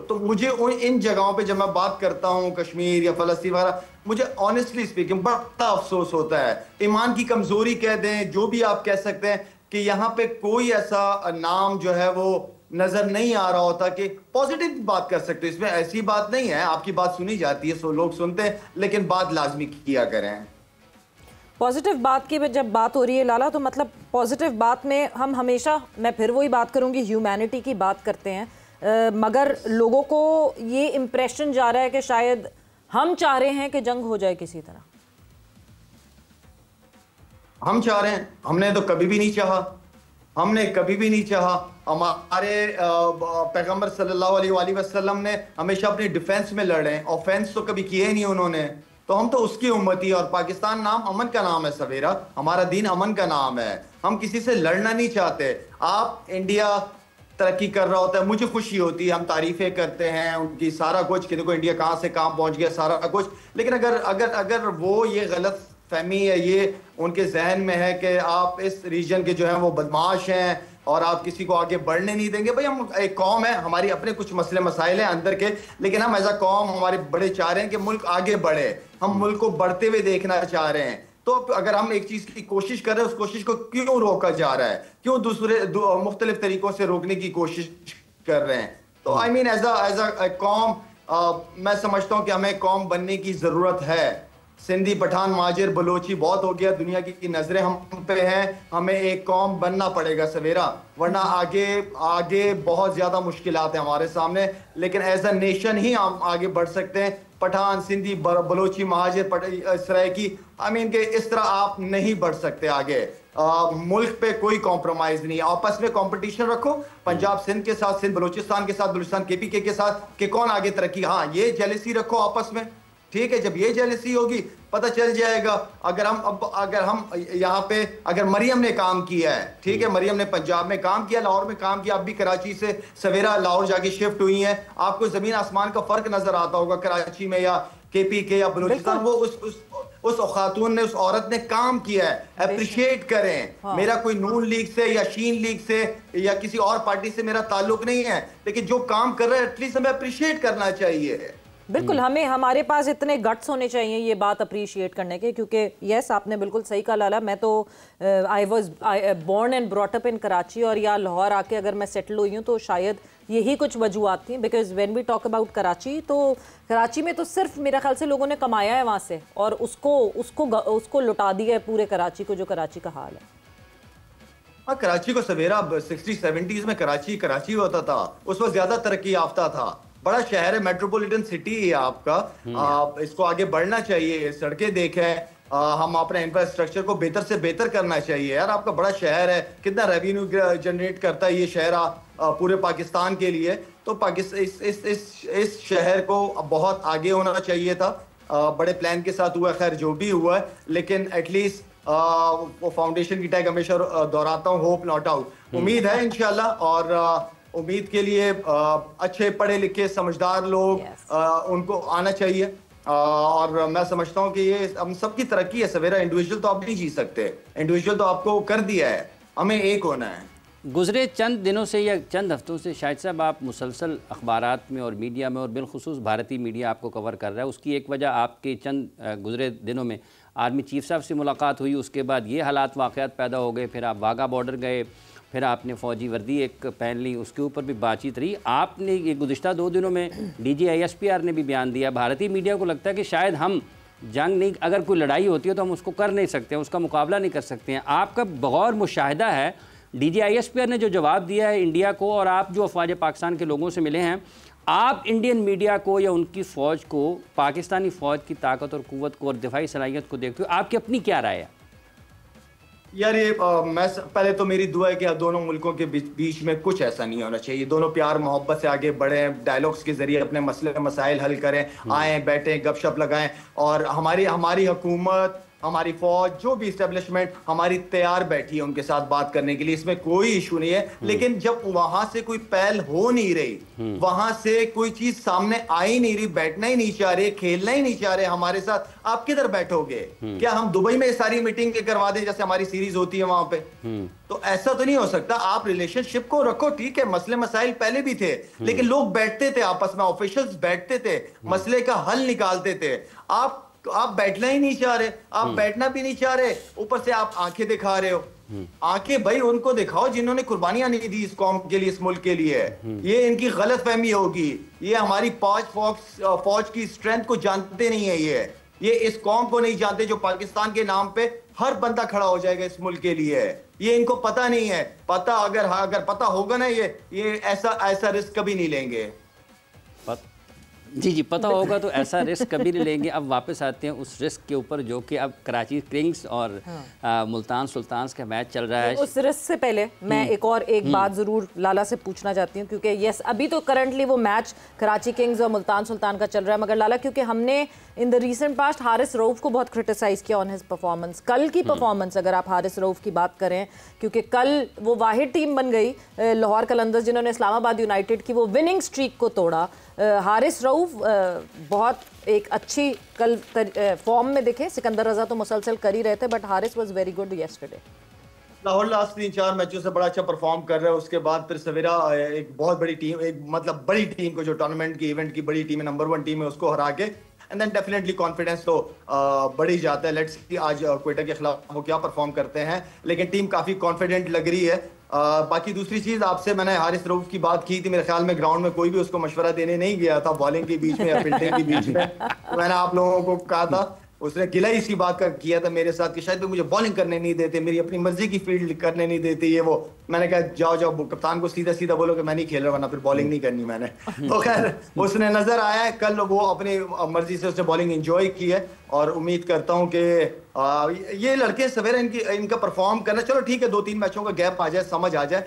तो मुझे इन जगहों पे जब मैं बात करता हूँ कश्मीर या फलस्तीन वगैरह, मुझे ऑनेस्टली स्पीकिंग बड़ा अफसोस होता है। ईमान की कमजोरी कह दें, जो भी आप कह सकते हैं, कि यहाँ पे कोई ऐसा नाम जो है वो नजर नहीं आ रहा होता कि पॉजिटिव बात कर सकते हो। इसमें ऐसी बात नहीं है, आपकी बात सुनी जाती है, सो लोग सुनते हैं, लेकिन बात लाजमी किया करें। पॉजिटिव बात की जब बात हो रही है लाला, तो मतलब पॉजिटिव बात में हम हमेशा, मैं फिर वही बात करूंगी, ह्यूमैनिटी की बात करते हैं, मगर लोगों को ये इम्प्रेशन जा रहा है कि शायद हम चाह रहे हैं कि जंग हो जाए किसी तरह। हम चाह रहे हैं? हमने तो कभी भी नहीं चाहा, हमने कभी भी नहीं चाहा। हमारे पैगंबर सल्लल्लाहु अलैहि वसल्लम ने हमेशा अपनी डिफेंस में लड़े, ऑफेंस तो कभी किए नहीं उन्होंने। तो हम तो उसकी उम्मती है, और पाकिस्तान नाम अमन का नाम है सवेरा, हमारा दीन अमन का नाम है। हम किसी से लड़ना नहीं चाहते। आप इंडिया तरक्की कर रहा होता है, मुझे खुशी होती है, हम तारीफें करते हैं उनकी, सारा कुछ कि देखो इंडिया कहाँ से कहाँ पहुंच गया, सारा कुछ। लेकिन अगर अगर अगर वो ये गलत फहमी है, ये उनके जहन में है कि आप इस रीजन के जो है वो बदमाश हैं और आप किसी को आगे बढ़ने नहीं देंगे। भाई हम एक कौम है, हमारी अपने कुछ मसले मसाइल हैं अंदर के, लेकिन हम एज अ कौम, हमारे बड़े चाह रहे हैं कि मुल्क आगे बढ़े, हम मुल्क को बढ़ते हुए देखना चाह रहे हैं। तो अगर हम एक चीज की कोशिश कर रहे हैं, उस कोशिश को क्यों रोका जा रहा है, क्यों दूसरे मुख्तलिफ तरीकों से रोकने की कोशिश कर रहे हैं? तो आई मीन एज अ कौम मैं समझता हूँ कि हमें कौम बनने की जरूरत है। सिंधी, पठान, माजिर, बलोची बहुत हो गया, दुनिया की नजरें हम पे हैं, हमें एक कौम बनना पड़ेगा सवेरा, वरना आगे बहुत ज्यादा मुश्किलात हैं हमारे सामने। लेकिन एज अ नेशन ही हम आगे बढ़ सकते हैं। पठान, सिंधी, बलोची, महाजिर, इस तरह की, आई मीन के इस तरह आप नहीं बढ़ सकते आगे। मुल्क पे कोई कॉम्प्रोमाइज नहीं, आपस में कंपटीशन रखो, पंजाब सिंध के साथ, सिंध बलोचिस्तान के साथ, बलूचिस्तान केपीके के साथ, कि कौन आगे तरक्की। हाँ, ये जेलसी रखो आपस में, ठीक है। जब ये जेलसी होगी पता चल जाएगा। अगर हम यहाँ पे, अगर मरियम ने काम किया है, ठीक है, मरियम ने पंजाब में काम किया, लाहौर में काम किया, अब भी कराची से सवेरा लाहौर जाके शिफ्ट हुई हैं, आपको जमीन आसमान का फर्क नजर आता होगा कराची में या केपीके या बलूचिस्तान। वो उस खातून ने, उस औरत ने काम किया है, अप्रिशिएट करें। हाँ। मेरा कोई नून लीग से या शीन लीग से या किसी और पार्टी से मेरा ताल्लुक नहीं है, लेकिन जो काम कर रहे हैं एटलीस्ट हमें अप्रिशिएट करना चाहिए। बिल्कुल हमें हमारे पास इतने गट्स होने चाहिए ये बात अप्रिशिएट करने के, क्योंकि यस आपने बिल्कुल सही कहा लाला। मैं तो I was born and brought up in Karachi, और या लाहौर आके अगर मैं सेटल हुई हूँ तो शायद यही कुछ वजूहत थी। Because when we talk about Karachi, तो कराची में तो सिर्फ मेरा ख्याल से लोगों ने कमाया है वहाँ से, और उसको लुटा दिया है पूरे कराची को, जो कराची का हाल है। हाँ, कराची को सवेरा 60-70s में कराची होता था, उस वक्त ज्यादा तरक्की याफ्ता था, बड़ा शहर है, मेट्रोपॉलिटन सिटी है आपका। इसको आगे बढ़ना चाहिए, सड़कें देखें, हम अपने इंफ्रास्ट्रक्चर को बेहतर से बेहतर करना चाहिए। यार आपका बड़ा शहर है, कितना रेवेन्यू जनरेट करता है ये शहर पूरे पाकिस्तान के लिए। तो इस शहर को बहुत आगे होना चाहिए था, बड़े प्लान के साथ हुआ, खैर जो भी हुआ है, लेकिन एटलीस्ट वो फाउंडेशन की टैग हमेशा दोहराता हूँ, होप नॉट आउट। उम्मीद है इंशाल्लाह, और उम्मीद के लिए अच्छे पढ़े लिखे समझदार लोग उनको आना चाहिए। और मैं समझता हूँ कि ये हम सबकी तरक्की है सवेरा। इंडिविजुअल तो आप नहीं जी सकते, इंडिविजुअल तो आपको कर दिया है, हमें एक होना है। गुज़रे चंद दिनों से या चंद हफ्तों से शाहिद साहब आप मुसलसल अखबारात में और मीडिया में, और बिलखुसूस भारतीय मीडिया आपको कवर कर रहा है। उसकी एक वजह आपके चंद गुज़रे दिनों में आर्मी चीफ साहब से मुलाकात हुई, उसके बाद ये हालात वाक़यात पैदा हो गए, फिर आप वाघा बॉर्डर गए, फिर आपने फ़ौजी वर्दी एक पहन ली, उसके ऊपर भी बातचीत रही। आपने ये गुज़िश्ता 2 दिनों में DGISPR ने भी बयान दिया। भारतीय मीडिया को लगता है कि शायद हम जंग नहीं, अगर कोई लड़ाई होती है तो हम उसको कर नहीं सकते हैं, उसका मुकाबला नहीं कर सकते हैं। आपका बगौर मुशाहिदा है DGISPR ने जो जवाब दिया है इंडिया को, और आप जो अफवाज पाकिस्तान के लोगों से मिले हैं, आप इंडियन मीडिया को या उनकी फ़ौज को, पाकिस्तानी फ़ौज की ताकत और क़ुव्वत को और दिफाई सलाहियत को देखते हुए आपकी अपनी क्या राय है? यार ये मैं पहले तो मेरी दुआ है कि दोनों मुल्कों के बीच में कुछ ऐसा नहीं होना चाहिए। दोनों प्यार मोहब्बत से आगे बढ़ें, डायलॉग्स के जरिए अपने मसले मसाइल हल करें, आएँ बैठें गपशप लगाएं, और हमारी हुकूमत, हमारी फौज, जो भी इस्टेब्लिशमेंट हमारी तैयार बैठी है उनके साथ बात करने के लिए, इसमें कोई इशू नहीं है। लेकिन जब वहां से कोई पहल हो नहीं रही, वहां से कोई चीज सामने आ ही नहीं रही, बैठना ही नहीं चाह रहे, खेलना ही नहीं चाह रहे हमारे साथ, आप किधर बैठोगे? क्या हम दुबई में सारी मीटिंग करवा दें जैसे हमारी सीरीज होती है वहां पे? तो ऐसा तो नहीं हो सकता। आप रिलेशनशिप को रखो, ठीक है, मसले मसाइल पहले भी थे, लेकिन लोग बैठते थे आपस में, ऑफिशियल्स बैठते थे, मसले का हल निकालते थे। आप बैठना ही नहीं चाह रहे, आप बैठना भी नहीं चाह रहे, ऊपर से आप आंखें दिखा रहे हो। आंखें भाई उनको दिखाओ जिन्होंने कुर्बानियां नहीं दी इस कौम के लिए, इस मुल्क के लिए। ये इनकी गलत फहमी होगी, ये हमारी फौज की स्ट्रेंथ को जानते नहीं है, ये इस कौम को नहीं जानते जो पाकिस्तान के नाम पे हर बंदा खड़ा हो जाएगा इस मुल्क के लिए। ये इनको पता नहीं है। पता अगर पता होगा ना, ये ऐसा रिस्क कभी नहीं लेंगे। जी पता होगा तो ऐसा रिस्क कभी नहीं लेंगे। अब वापस आते हैं उस रिस्क के ऊपर जो कि अब कराची किंग्स और मुल्तान सुल्तान्स का मैच चल रहा है। उस रिस्क से पहले मैं एक बात ज़रूर लाला से पूछना चाहती हूँ, क्योंकि यस अभी तो करंटली वो मैच कराची किंग्स और मुल्तान सुल्तान का चल रहा है, मगर लाला क्योंकि हमने in the recent past Haris Rauf को बहुत क्रिटिसाइज़ किया ऑन हिज परफॉर्मेंस। कल की परफॉर्मेंस अगर आप हारिस रऊफ की बात करें, क्योंकि कल वो वाहिद टीम बन गई लाहौर कलंदर्स जिन्होंने इस्लामाबाद यूनाइटेड की वो विनिंग स्ट्रीक को तोड़ा। हारिस रऊफ बहुत एक अच्छी कल फॉर्म में दिखे। सिकंदर रजा तो मुसलसल कर ही रहे थे, but Haris was very good yesterday. Lahore last 3-4 मैचों से बड़ा अच्छा परफॉर्म कर रहा है। उसके बाद फिर सवेरा एक बहुत बड़ी टीम, एक मतलब बड़ी टीम को, जो टूर्नामेंट की इवेंट की बड़ी टीम है, नंबर 1 टीम है, उसको हरा के एंड देन डेफिनेटली कॉन्फिडेंस तो बढ़ ही जाता है। लेट्स सी आज क्वेटा के खिलाफ वो क्या परफॉर्म करते हैं, लेकिन टीम काफी कॉन्फिडेंट लग रही है। बाकी दूसरी चीज, आपसे मैंने हारिस रऊफ की बात की थी, मेरे ख्याल में ग्राउंड में कोई भी उसको मशवरा देने नहीं गया था बॉलिंग के बीच में या फील्डिंग के बीच में। तो मैंने आप लोगों को कहा था, उसने गिला इसी बात का किया था मेरे साथ कि शायद मुझे बॉलिंग करने नहीं देते, मेरी अपनी मर्जी की फील्ड करने नहीं देते, ये वो। मैंने कहा जाओ कप्तान को सीधा सीधा बोलो कि मैं नहीं खेल रहा, वरना फिर बॉलिंग नहीं करनी मैंने। तो खैर उसने नजर आया है कल, वो अपनी मर्जी से उसने बॉलिंग एंजॉय की है, और उम्मीद करता हूं कि ये लड़के सवेरे इनका परफॉर्म करना, चलो ठीक है 2-3 मैचों का गैप आ जाए, समझ आ जाए,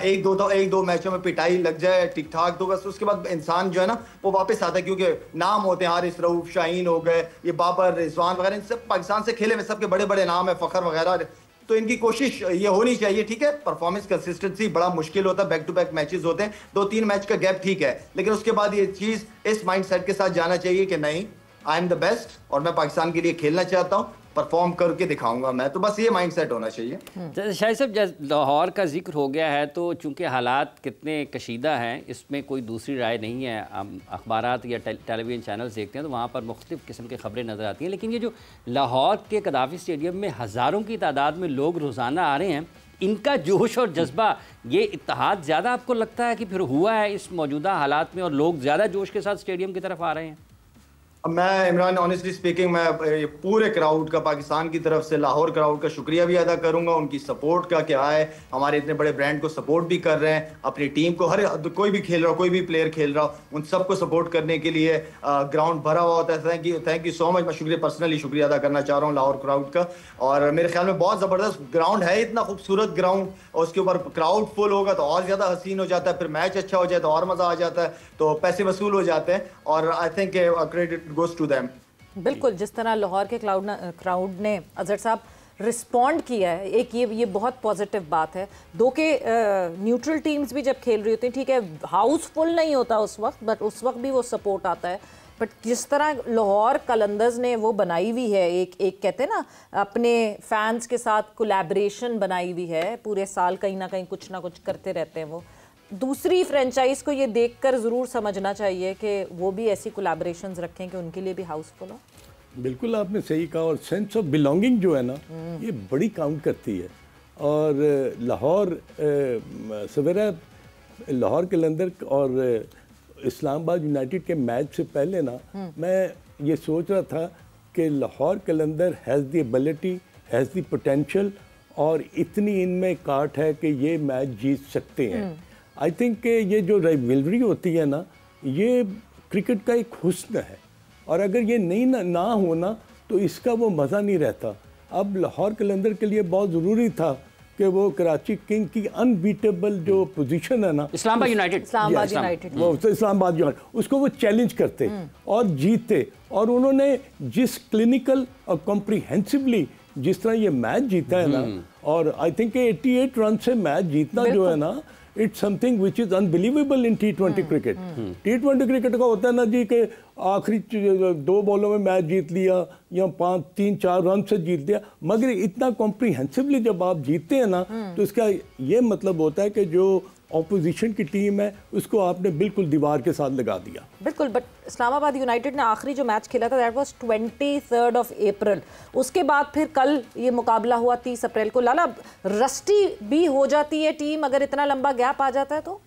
एक दो मैचों में पिटाई लग जाए ठीक ठाक, तो बस उसके बाद इंसान जो है ना वो वापस आता है। क्योंकि नाम होते हैं, हारिस रऊफ, शाहीन हो गए, ये बाबर, रिजवान वगैरह, इन सब पाकिस्तान से खेले में सबके बड़े बड़े नाम है, फखर वगैरह। तो इनकी कोशिश ये होनी चाहिए, ठीक है, परफॉर्मेंस कंसिस्टेंसी बड़ा मुश्किल होता है, बैक टू बैक मैचेस होते हैं, 2-3 मैच का गैप ठीक है, लेकिन उसके बाद ये चीज इस माइंडसेट के साथ जाना चाहिए कि नहीं, आई एम द बेस्ट और मैं पाकिस्तान के लिए खेलना चाहता हूं। परफॉर्म करके दिखाऊंगा मैं, तो बस ये माइंडसेट होना चाहिए। शाहिद साहब, लाहौर का जिक्र हो गया है तो चूंकि हालात कितने कशीदा हैं इसमें कोई दूसरी राय नहीं है। हम अखबारात या टेलीविज़न चैनल्स देखते हैं तो वहाँ पर मुख्तलिफ़ किस्म की खबरें नज़र आती हैं, लेकिन ये जो लाहौर के कदाफ़ी स्टेडियम में हज़ारों की तादाद में लोग रोज़ाना आ रहे हैं, इनका जोश और जज्बा, ये इत्तेहाद ज़्यादा आपको लगता है कि फिर हुआ है इस मौजूदा हालात में और लोग ज़्यादा जोश के साथ स्टेडियम की तरफ आ रहे हैं? मैं इमरान, ऑनेस्टली स्पीकिंग, मैं पूरे क्राउड का, पाकिस्तान की तरफ से लाहौर क्राउड का शुक्रिया भी अदा करूंगा, उनकी सपोर्ट का। क्या है, हमारे इतने बड़े ब्रांड को सपोर्ट भी कर रहे हैं, अपनी टीम को, हर कोई भी खेल रहा हो, कोई भी प्लेयर खेल रहा हो, उन सबको सपोर्ट करने के लिए ग्राउंड भरा हुआ होता है। Thank you so much. मैं पर्सनली शुक्रिया अदा करना चाह रहा हूँ लाहौर क्राउड का। और मेरे ख्याल में बहुत ज़बरदस्त ग्राउंड है, इतना खूबसूरत ग्राउंड, और उसके ऊपर क्राउड फुल होगा तो और ज़्यादा हसीन हो जाता है, फिर मैच अच्छा हो जाए तो और मज़ा आ जाता है, तो पैसे वसूल हो जाते हैं। और I think credit goes to them. बिल्कुल, जिस तरह लाहौर के क्राउड ने अजहर साहब रिस्पॉन्ड किया है, एक ये बहुत पॉजिटिव बात है। दो के न्यूट्रल टीम्स भी जब खेल रही होती हैं, ठीक है हाउसफुल नहीं होता उस वक्त, बट उस वक्त भी वो सपोर्ट आता है। बट जिस तरह लाहौर कलंदर्स ने वो बनाई हुई है, एक कहते हैं ना अपने फैंस के साथ कोलैबोरेशन बनाई हुई है, पूरे साल कहीं ना कहीं कुछ ना कुछ करते रहते हैं। वो दूसरी फ्रेंचाइज को ये देखकर ज़रूर समझना चाहिए कि वो भी ऐसी कोलैबोरेशंस रखें कि उनके लिए भी हाउसफुल हो। बिल्कुल आपने सही कहा, और सेंस ऑफ बिलोंगिंग जो है ना, ये बड़ी काउंट करती है। और लाहौर सवेरा लाहौर कलंदर और इस्लामाबाद यूनाइटेड के मैच से पहले ना मैं ये सोच रहा था कि Lahore Qalandar has the ability, has the potential, और इतनी इनमें काट है कि ये मैच जीत सकते हैं। आई थिंक ये जो राइवलरी होती है ना, ये क्रिकेट का एक हुस्न है, और अगर ये नहीं ना होना तो इसका वो मज़ा नहीं रहता। अब लाहौर कलंदर के लिए बहुत ज़रूरी था कि वो कराची किंग की अनबीटेबल जो पोजीशन है ना, इस्लामाबाद यूनाइटेड वो तो इस्लामाबाद यूनाइटेड, उसको वो चैलेंज करते और जीतते। और उन्होंने जिस क्लिनिकल और कॉम्प्रिहेंसिवली जिस तरह ये मैच जीता है ना, और आई थिंक 88 रन से मैच जीतना जो है ना, it's something which is unbelievable in T20 cricket. T20 cricket का होता है ना जी कि आखिरी 2 बॉलों में मैच जीत लिया या 3-4 रन से जीत लिया, मगर इतना कॉम्प्रिहेंसिवली जब आप जीतते हैं ना, तो इसका ये मतलब होता है कि जो ऑपोजिशन की टीम है उसको आपने बिल्कुल दीवार के साथ लगा दिया। बिल्कुल, बट इस्लामाबाद यूनाइटेड ने आखिरी जो मैच खेला था दैट वाज 23 अप्रैल। उसके बाद फिर कल ये मुकाबला हुआ 30 अप्रैल को। लाला, रस्टी भी हो जाती है टीम अगर इतना लंबा गैप आ जाता है तो?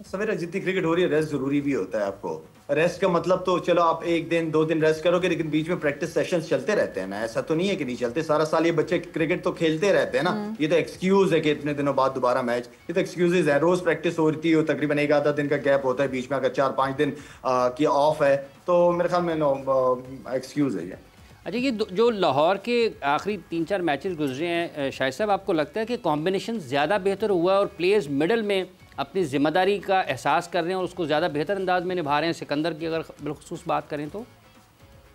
सवेरा जितनी क्रिकेट हो रही है, रेस्ट जरूरी भी होता है। आपको रेस्ट का मतलब तो चलो आप 1 दिन 2 दिन रेस्ट करोगे, लेकिन बीच में प्रैक्टिस सेशंस चलते रहते हैं ना, ऐसा तो नहीं है कि नहीं चलते। सारा साल ये बच्चे क्रिकेट तो खेलते रहते हैं ना। ये तो एक्सक्यूज है कि इतने दिनों बाद दोबारा मैच, ये तो एक्सक्यूजेज है। रोज प्रैक्टिस होती है, तकरीबन 1-आधा दिन का गैप होता है बीच में, अगर 4-5 दिन की ऑफ है तो मेरे ख्याल में एक्सक्यूज है ये। अच्छा, ये जो लाहौर के आखिरी 3-4 मैचेस गुजरे हैं, शाहिद साहब आपको लगता है कि कॉम्बिनेशन ज़्यादा बेहतर हुआ और प्लेयर्स मिडल में अपनी जिम्मेदारी का एहसास कर रहे हैं और उसको ज़्यादा बेहतर अंदाज में निभा रहे हैं? सिकंदर की अगर बिलखुसूस बात करें तो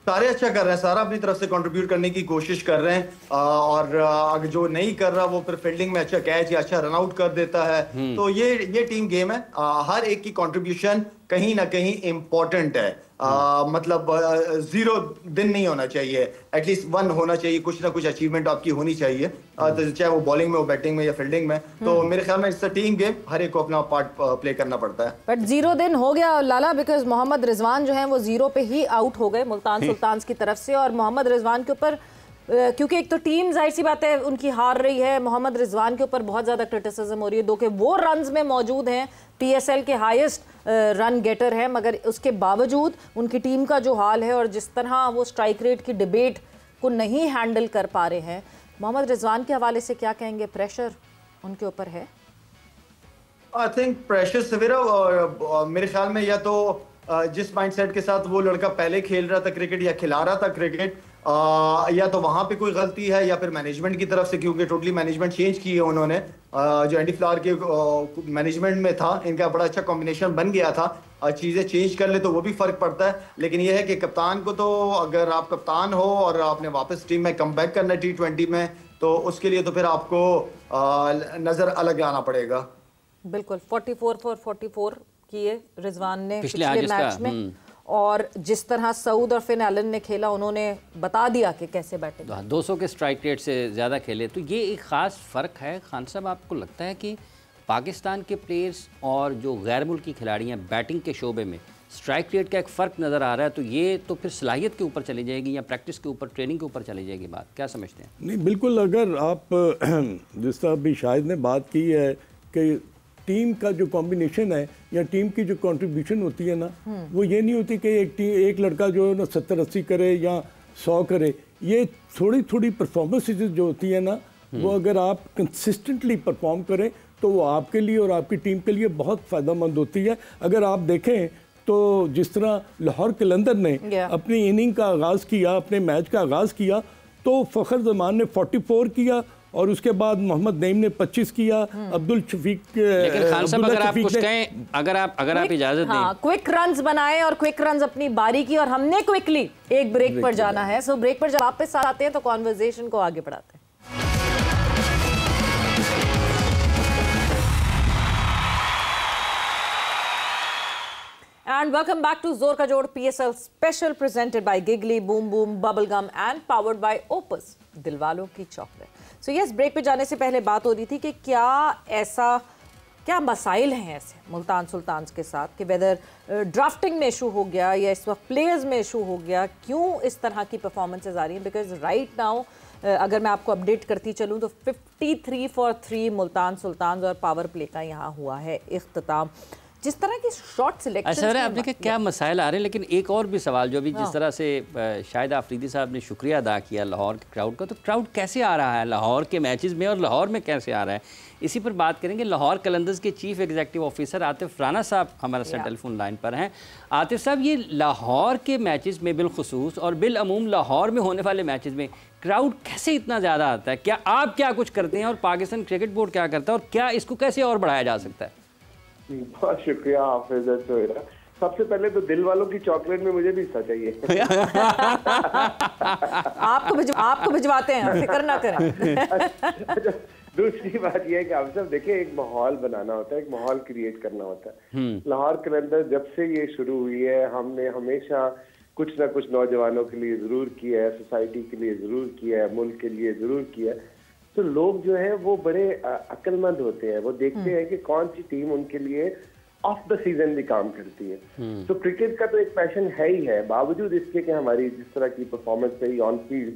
सारे अच्छा कर रहे हैं, सारा अपनी तरफ से कंट्रीब्यूट करने की कोशिश कर रहे हैं। और अगर जो नहीं कर रहा वो फिर फील्डिंग में अच्छा कैच या अच्छा रन आउट कर देता है। तो ये टीम गेम है, हर एक की कंट्रीब्यूशन कहीं ना कहीं इम्पोर्टेंट है। मतलब 0 दिन नहीं होना चाहिए, एटलीस्ट 1 होना चाहिए, कुछ ना कुछ अचीवमेंट आपकी होनी चाहिए, चाहे वो बॉलिंग में हो, बैटिंग में या फील्डिंग में। तो मेरे ख्याल में इट्स अ टीम गेम, हर एक को अपना पार्ट प्ले करना पड़ता है। बट 0 दिन हो गया लाला, बिकॉज मोहम्मद रिजवान जो है वो 0 पे ही आउट हो गए मुल्तान सुल्तान्स की तरफ से। और मोहम्मद रिजवान के ऊपर क्योंकि एक तो टीम जाहिर सी बात है उनकी हार रही है, मोहम्मद रिजवान के ऊपर बहुत ज़्यादा क्रिटिसिज्म हो रही है। दो के वो रन्स में मौजूद हैं, PSL के हाईएस्ट रन गेटर हैं, मगर उसके बावजूद उनकी टीम का जो हाल है और जिस तरह वो स्ट्राइक रेट की डिबेट को नहीं हैंडल कर पा रहे हैं, मोहम्मद रिजवान के हवाले से क्या कहेंगे? प्रेशर उनके ऊपर है? आई थिंक प्रेशर सवेरा मेरे ख्याल में या तो जिस माइंडसेट के साथ वो लड़का पहले खेल रहा था क्रिकेट या खिला रहा था क्रिकेट, या तो वहां पे कोई गलती है या फिर मैनेजमेंट की तरफ से, क्योंकि टोटली मैनेजमेंट चेंज की है उन्होंने। जो एंडी फ्लावर के मैनेजमेंट में था, इनका बड़ा अच्छा कॉम्बिनेशन बन गया था। चीज़ें चेंज कर ले तो वो भी फर्क पड़ता है। लेकिन यह है कि कप्तान को तो, अगर आप कप्तान हो और आपने वापस टीम में कम बैक करना है T20 में, तो उसके लिए तो फिर आपको नज़र अलग लाना पड़ेगा। बिल्कुल, 44 for 44 किए रिजवान ने पिछले मैच में। और जिस तरह सऊद और फिन एलन ने खेला, उन्होंने बता दिया कि कैसे बैटिंग। 200 के स्ट्राइक रेट से ज़्यादा खेले, तो ये एक ख़ास फ़र्क है। खान साहब, आपको लगता है कि पाकिस्तान के प्लेयर्स और जो गैर मुल्की खिलाड़ी हैं बैटिंग के शोबे में स्ट्राइक रेट का एक फ़र्क नज़र आ रहा है, तो ये तो फिर सलाहियत के ऊपर चली जाएगी या प्रैक्टिस के ऊपर, ट्रेनिंग के ऊपर चली जाएगी बात, क्या समझते हैं? नहीं, बिल्कुल। अगर आप जिस तरह अभी शाहिद ने बात की है कि टीम का जो कॉम्बिनेशन है या टीम की जो कंट्रीब्यूशन होती है ना, वो ये नहीं होती कि एक लड़का जो है ना 70-80 करे या 100 करे। ये थोड़ी थोड़ी परफॉर्मेंसेज जो होती है ना, वो अगर आप कंसिस्टेंटली परफॉर्म करें तो वो आपके लिए और आपकी टीम के लिए बहुत फ़ायदेमंद होती है। अगर आप देखें तो जिस तरह लाहौर कलंदर ने अपनी इनिंग का आगाज़ किया, अपने मैच का आगाज़ किया, तो फ़खर जमान ने 44 किया और उसके बाद मोहम्मद नईम ने 25 किया, अब्दुल शफीक। लेकिन खान साहब, अगर आप कुछ कहें, अगर आप इजाज़त दें, क्विक रन्स बनाए और क्विक रन्स अपनी बारी की, और हमने क्विकली एक ब्रेक पर जाना है। सो ब्रेक पर जब वापस आते हैं तो कॉन्वर्सेशन को आगे बढ़ाते हैं। And welcome back to Zor Ka Jod PSL special presented by Giggly, Boom Boom, Bubblegum and powered by Opus, दिलवालों की चॉकलेट। So yes, ब्रेक पे जाने से पहले बात हो रही थी कि क्या मसाइल हैं ऐसे मुल्तान सुल्तान्स के साथ, कि वेदर ड्राफ्टिंग में इशू हो गया या इस वक्त प्लेयर्स में इशू हो गया, क्यों इस तरह की परफॉर्मेंसेज आ रही हैं। बिकॉज राइट नाउ अगर मैं आपको अपडेट करती चलूँ तो 53 for 3 मुल्तान सुल्तान्स और पावर प्ले का यहाँ हुआ है इख्तिताम। जिस तरह की शॉट सिलेक्शन, अच्छा है आपने क्या मसाइल आ रहे हैं। लेकिन एक और भी सवाल, जो भी जिस तरह से शाहिद आफरीदी साहब ने शुक्रिया अदा किया लाहौर के क्राउड का, तो क्राउड कैसे आ रहा है लाहौर के मैचेस में और लाहौर में कैसे आ रहा है, इसी पर बात करेंगे। लाहौर कलंदर्स के chief executive officer Atif Rana साहब हमारे साथ टेलीफोन लाइन पर हैं। आतिफ साहब, ये लाहौर के मैचेस में बिलखुसूस और बिलअमूम लाहौर में होने वाले मैचेस में क्राउड कैसे इतना ज़्यादा आता है? क्या आप क्या कुछ करते हैं और पाकिस्तान क्रिकेट बोर्ड क्या करता है, और क्या इसको कैसे और बढ़ाया जा सकता है? बहुत शुक्रिया हाफिज सोहेरा। सबसे पहले तो दिल वालों की चॉकलेट में मुझे भी हिस्सा चाहिए। आपको भिजवाते हैं, फिक्र ना करें। अच्छा, दूसरी बात यह है कि आप सब देखिए, एक माहौल बनाना होता है, एक माहौल क्रिएट करना होता है। लाहौर कलंदर जब से ये शुरू हुई है, हमने हमेशा कुछ ना कुछ नौजवानों के लिए जरूर किया है, सोसाइटी के लिए जरूर किया है, मुल्क के लिए जरूर किया है। तो लोग जो है वो बड़े अक्लमंद होते हैं, वो देखते हैं कि कौन सी टीम उनके लिए ऑफ द सीजन भी काम करती है। तो क्रिकेट का तो एक पैशन है ही है, बावजूद इसके कि हमारी जिस तरह की परफॉर्मेंस रही ऑन फील्ड,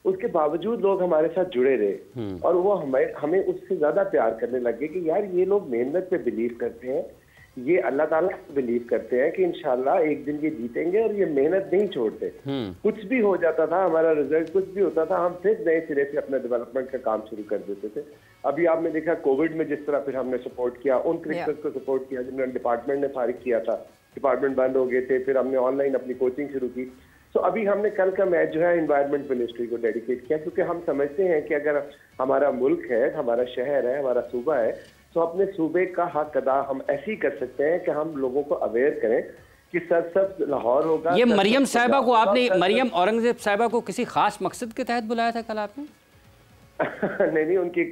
उसके बावजूद लोग हमारे साथ जुड़े रहे और वो हमें उससे ज्यादा प्यार करने लगे कि यार ये लोग मेहनत पे बिलीव करते हैं, ये अल्लाह ताला पे बिलीव करते हैं कि इंशाल्लाह एक दिन ये जीतेंगे और ये मेहनत नहीं छोड़ते। कुछ भी हो जाता था, हमारा रिजल्ट कुछ भी होता था, हम फिर नए सिरे से अपना डेवलपमेंट का काम शुरू कर देते थे। अभी आपने देखा कोविड में जिस तरह फिर हमने सपोर्ट किया, उन क्रिकेटर्स को सपोर्ट किया जिन्होंने डिपार्टमेंट ने फारिग किया था, डिपार्टमेंट बंद हो गए थे, फिर हमने ऑनलाइन अपनी कोचिंग शुरू की। तो अभी हमने कल का मैच जो है एनवायरमेंट मिनिस्ट्री को डेडिकेट किया, क्योंकि हम समझते हैं कि अगर हमारा मुल्क है, हमारा शहर है, हमारा सूबा है, तो अपने सूबे का हक अदा हम ऐसे ही कर सकते हैं कि हम लोगों को अवेयर करें कि सब लाहौर होगा। ये मरियम साहिबा को आपने, मरियम औरंगजेब साहिबा को किसी खास मकसद के तहत बुलाया था कल आपने? नहीं, उनकी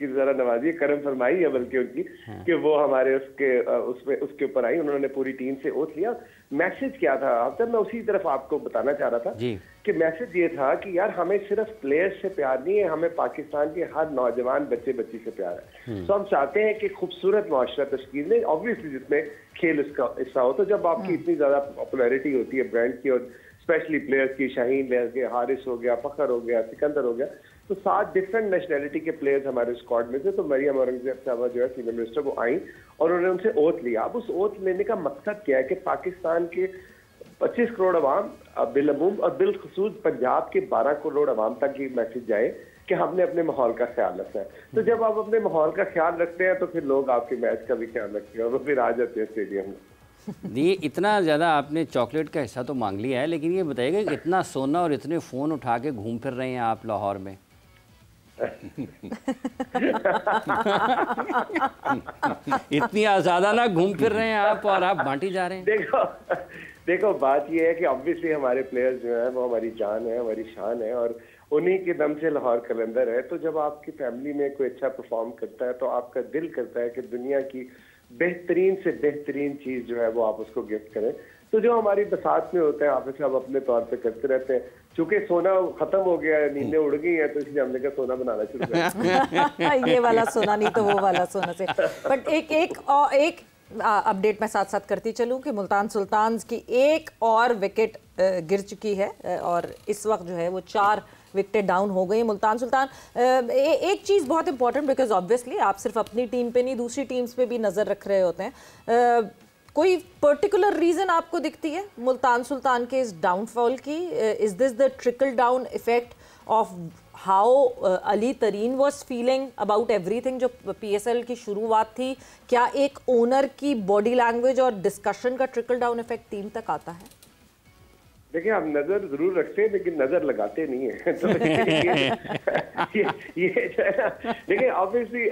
जरा नवाजी करम फरमाई है बल्कि उनकी, कि वो हमारे उसके ऊपर आई, उन्होंने पूरी टीम से ओथ लिया। मैसेज क्या था अब तक, मैं उसी तरफ आपको बताना चाह रहा था कि मैसेज ये था कि यार हमें सिर्फ प्लेयर्स से प्यार नहीं है, हमें पाकिस्तान के हर नौजवान बच्चे बच्ची से प्यार है। तो हम चाहते हैं कि खूबसूरत मुआशरा तश्कील में, ऑब्वियसली जिसमें खेल इसका हिस्सा हो। तो जब आपकी इतनी ज्यादा पॉपुलैरिटी होती है ब्रांड की, और स्पेशली प्लेयर्स की, शाहीन लहर के, हारिस हो गया, फखर हो गया, सिकंदर हो गया, तो 7 डिफरेंट नेशनैलिटी के प्लेयर्स हमारे स्क्वाड में थे। तो मरियम औरंगजेब साहबा जो है चीफ मिनिस्टर, वो आई और उन्होंने उनसे ओथ लिया। अब उस ओथ लेने का मकसद क्या है कि पाकिस्तान के 25 करोड़ अवाम, बिलअमूम और बिलखसूस पंजाब के 12 करोड़ अवाम तक ये मैसेज जाए कि हमने अपने माहौल का ख्याल रखना है। तो जब आप अपने माहौल का ख्याल रखते हैं तो फिर लोग आपके मैच का भी ख्याल रखते हैं और वो फिर आ जाते हैं स्टेडियम में। ये इतना ज़्यादा आपने चॉकलेट का हिस्सा तो मांग लिया है, लेकिन ये बताइएगा कि इतना सोना और इतने फ़ोन उठा के घूम फिर रहे हैं आप लाहौर में? इतनी आज़ादाना घूम फिर रहे हैं आप और आप बांटी जा रहे हैं। देखो बात ये है कि ऑब्वियसली हमारे प्लेयर्स जो है वो हमारी जान है, हमारी शान है, और उन्हीं के दम से लाहौर कलंदर है। तो जब आपकी फैमिली में कोई अच्छा परफॉर्म करता है तो आपका दिल करता है कि दुनिया की बेहतरीन से बेहतरीन चीज जो है वो आप उसको गिफ्ट करें। तो जो हमारी बसात में होता है हाफिज साहब अपने तौर पे करते रहते हैं, चूंकि सोना खत्म हो गया है, नींदें उड़ गई हैं, तो इसलिए हमने कहा सोना बनाना शुरू कर ये वाला सोना नहीं तो वो वाला सोना से। बट एक अपडेट मैं साथ साथ करती चलूं कि मुल्तान सुल्तान्स की एक और विकेट गिर चुकी है और इस वक्त जो है वो 4 विकेटें डाउन हो गई मुल्तान सुल्तान। एक चीज़ बहुत इंपॉर्टेंट, बिकॉज ऑब्वियसली आप सिर्फ अपनी टीम पे नहीं दूसरी टीम्स पे भी नज़र रख रहे होते हैं, कोई पर्टिकुलर रीज़न आपको दिखती है मुल्तान सुल्तान के इस डाउनफॉल की? Is this the trickle down effect of how Ali तरीन वॉज फीलिंग अबाउट एवरीथिंग जो PSL की शुरुआत थी? क्या एक ओनर की बॉडी लैंग्वेज और डिस्कशन का ट्रिकल डाउन इफेक्ट टीम तक आता है? देखिए, हम नजर जरूर रखते हैं लेकिन नजर लगाते नहीं है। तो ये जो है ना, देखिए ऑब्वियसली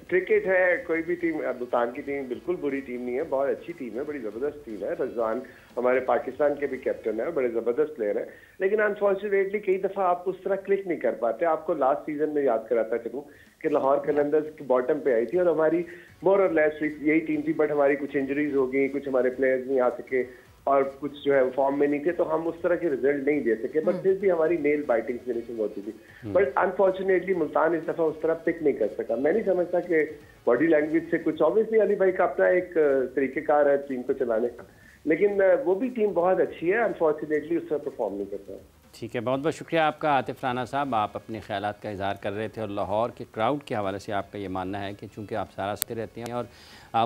क्रिकेट है, कोई भी टीम, हिंदुस्तान की टीम बिल्कुल बुरी टीम नहीं है, बहुत अच्छी टीम है, बड़ी जबरदस्त टीम है। रज़वान हमारे पाकिस्तान के भी कैप्टन है, बड़े जबरदस्त प्लेयर है, लेकिन अनफॉर्चुनेटली कई दफा आप उस तरह क्लिक नहीं कर पाते। आपको लास्ट सीजन में याद कराता चलूं कि लाहौर कलंदर्स की बॉटम पे आई थी और हमारी मोर और लेस यही टीम थी, बट हमारी कुछ इंजरीज हो गई, कुछ हमारे प्लेयर्स नहीं आ सके और कुछ जो है फॉर्म में नहीं थे, तो हम उस तरह के रिजल्ट नहीं दे सके, बट फिर भी हमारी नेल बाइटिंग फिनिशिंग होती थी। बट अनफॉर्चुनेटली मुल्तान इस दफा उस तरह पिक नहीं कर सका। मैं नहीं समझता कि बॉडी लैंग्वेज से कुछ, ऑब्वियसली अली भाई का अपना एक तरीकेकार है टीम को चलाने का, लेकिन वो भी टीम बहुत अच्छी है, अनफॉर्चुनेटली उस तरह परफॉर्म नहीं करता। ठीक है, बहुत बहुत शुक्रिया आपका आतिफ राना साहब, आप अपने ख्यालात का इजहार कर रहे थे और लाहौर के क्राउड के हवाले से आपका ये मानना है कि चूँकि आप सारास्ते रहते हैं और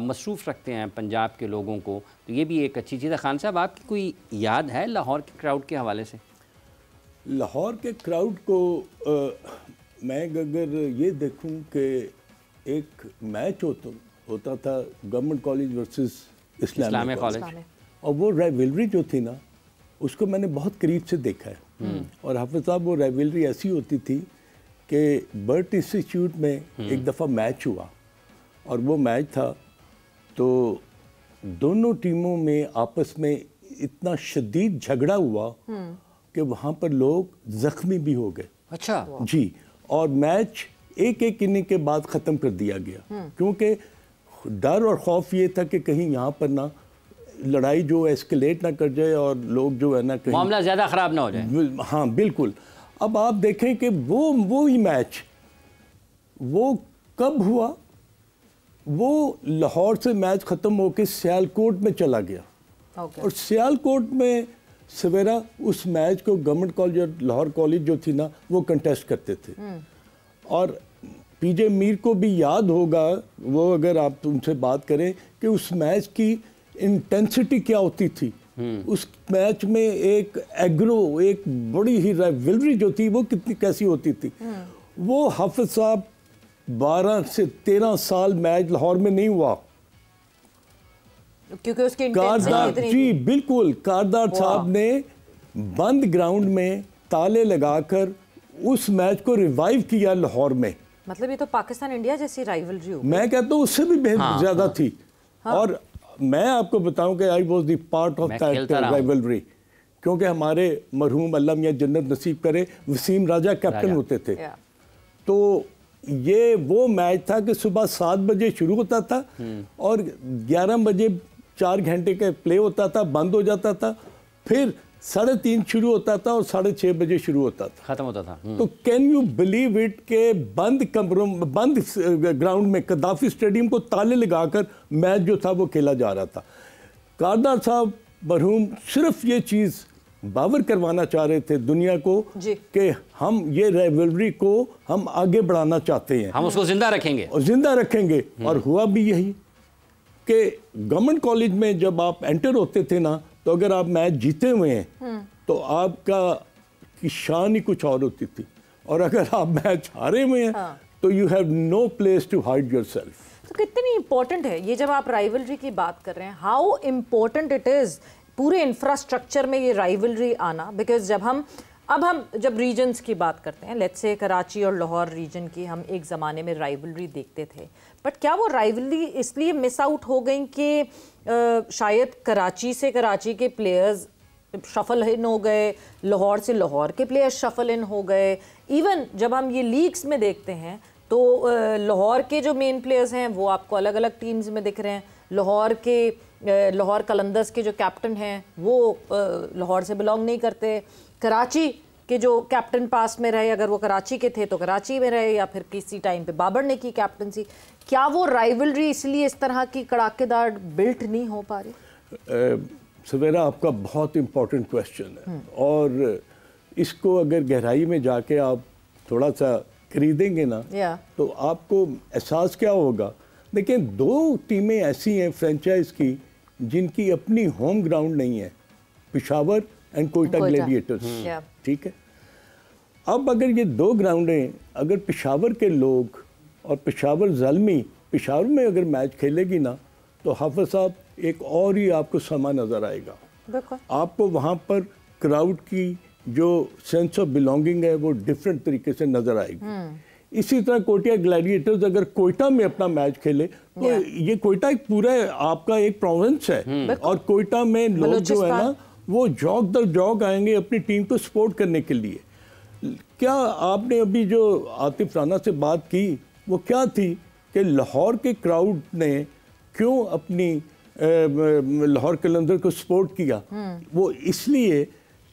मसरूफ़ रखते हैं पंजाब के लोगों को, तो ये भी एक अच्छी चीज़ है। खान साहब, आपकी कोई याद है लाहौर के क्राउड के हवाले से? लाहौर के क्राउड को मैं अगर ये देखूं कि एक मैच होता था government college versus Islamia college, और वो राइवलरी जो थी ना, उसको मैंने बहुत करीब से देखा है। और हाफिज साहब, वो राइवलरी ऐसी होती थी कि बर्ट इंस्टीट्यूट में एक दफ़ा मैच हुआ और वो मैच था तो दोनों टीमों में आपस में इतना शदीद झगड़ा हुआ कि वहाँ पर लोग जख्मी भी हो गए। अच्छा जी, और मैच एक इनिंग के बाद ख़त्म कर दिया गया, क्योंकि डर और खौफ ये था कि कहीं यहाँ पर ना लड़ाई जो एस्केलेट ना कर जाए और लोग जो है ना कहीं मामला ज़्यादा ख़राब ना हो जाए। हाँ बिल्कुल। अब आप देखें कि वो ही मैच वो कब हुआ, वो लाहौर से मैच ख़त्म होकर सियालकोट में चला गया। और सियालकोट में सवेरा उस मैच को गवर्नमेंट कॉलेज और लाहौर कॉलेज जो थी ना, वो कंटेस्ट करते थे। और पीजे मीर को भी याद होगा, वो अगर आप उनसे बात करें कि उस मैच की इंटेंसिटी क्या होती थी। उस मैच में एक एग्रो, एक बड़ी ही राइवलरी जो थी वो कितनी कैसी होती थी। वो हाफिज साहब 12 से 13 साल मैच लाहौर में नहीं हुआ, क्योंकि उसकी कारदार जी बिल्कुल, कारदार साहब ने बंद ग्राउंड में ताले लगाकर उस मैच को रिवाइव किया लाहौर में। मतलब ये तो पाकिस्तान इंडिया जैसी राइवलरी हो, मैं कहता हूँ उससे भी ज्यादा थी। और मैं आपको बताऊं कि I was the part of that rivalry, क्योंकि हमारे मरहूम अल्लाह मियां जन्नत नसीब करे वसीम राजा कैप्टन होते थे। तो ये वो मैच था कि सुबह 7 बजे शुरू होता था और 11 बजे 4 घंटे का प्ले होता था, बंद हो जाता था, फिर 3:30 शुरू होता था और 6:30 बजे शुरू होता था, खत्म होता था। तो कैन यू बिलीव इट के बंद कमरों, बंद ग्राउंड में कदाफी स्टेडियम को ताले लगाकर मैच जो था वो खेला जा रहा था। कारदार साहब मरहूम सिर्फ ये चीज़ बावर करवाना चाह रहे थे दुनिया को कि हम ये राइवलरी को हम आगे बढ़ाना चाहते हैं, हम उसको जिंदा रखेंगे और जिंदा रखेंगे। और हुआ भी यही कि गवर्नमेंट कॉलेज में जब आप एंटर होते थे ना, तो अगर आप मैच जीते हुए हैं तो आपका की शान ही कुछ और होती थी, और अगर आप मैच हारे हुए हैं तो you have no place to hide yourself. तो कितनी इंपॉर्टेंट है ये, जब आप राइवलरी की बात कर रहे हैं, हाउ इम्पोर्टेंट इट इज़ पूरे इंफ्रास्ट्रक्चर में ये राइवलरी आना। बिकॉज जब रीजन्स की बात करते हैं, लेट्स से कराची और लाहौर रीजन की हम एक ज़माने में राइवलरी देखते थे, बट क्या वो राइवलरी इसलिए मिस आउट हो गई कि शायद कराची से कराची के प्लेयर्स शफल इन हो गए, लाहौर से लाहौर के प्लेयर्स शफल इन हो गए। इवन जब हम ये लीग्स में देखते हैं तो लाहौर के जो मेन प्लेयर्स हैं वो आपको अलग अलग टीम्स में दिख रहे हैं। लाहौर कलंदर्स के जो कैप्टन हैं वो लाहौर से बिलोंग नहीं करते। कराची के जो कैप्टन पास में रहे, अगर वो कराची के थे तो कराची में रहे, या फिर किसी टाइम पे बाबर ने की कैप्टनसी। क्या वो राइवलरी इसलिए इस तरह की कड़ाकेदार बिल्ट नहीं हो पा रही? सवेरा, आपका बहुत इम्पोर्टेंट क्वेश्चन है, और इसको अगर गहराई में जाके आप थोड़ा सा खरीदेंगे ना तो आपको एहसास क्या होगा। लेकिन दो टीमें ऐसी हैं फ्रेंचाइज की जिनकी अपनी होम ग्राउंड नहीं है, पेशावर एंड कोयटा ग्लैडिएटर्स, ठीक है। अब अगर ये दो ग्राउंडें, अगर पेशावर के लोग और पेशावर ज़ल्मी पेशावर में अगर मैच खेलेगी ना तो हाफिज़ साहब एक और ही आपको समा नज़र आएगा। आपको वहाँ पर क्राउड की जो सेंस ऑफ बिलोंगिंग है वो डिफरेंट तरीके से नज़र आएगी। इसी तरह कोयटा ग्लैडिएटर्स अगर कोयटा में अपना मैच खेले तो ये कोयटा एक पूरा आपका एक प्रोविंस है, और कोयटा में लोग जो है ना वो जॉग दर जॉग आएंगे अपनी टीम को सपोर्ट करने के लिए। क्या आपने अभी जो आतिफ राना से बात की वो क्या थी कि लाहौर के क्राउड ने क्यों अपनी लाहौर कलंदर को सपोर्ट किया? वो इसलिए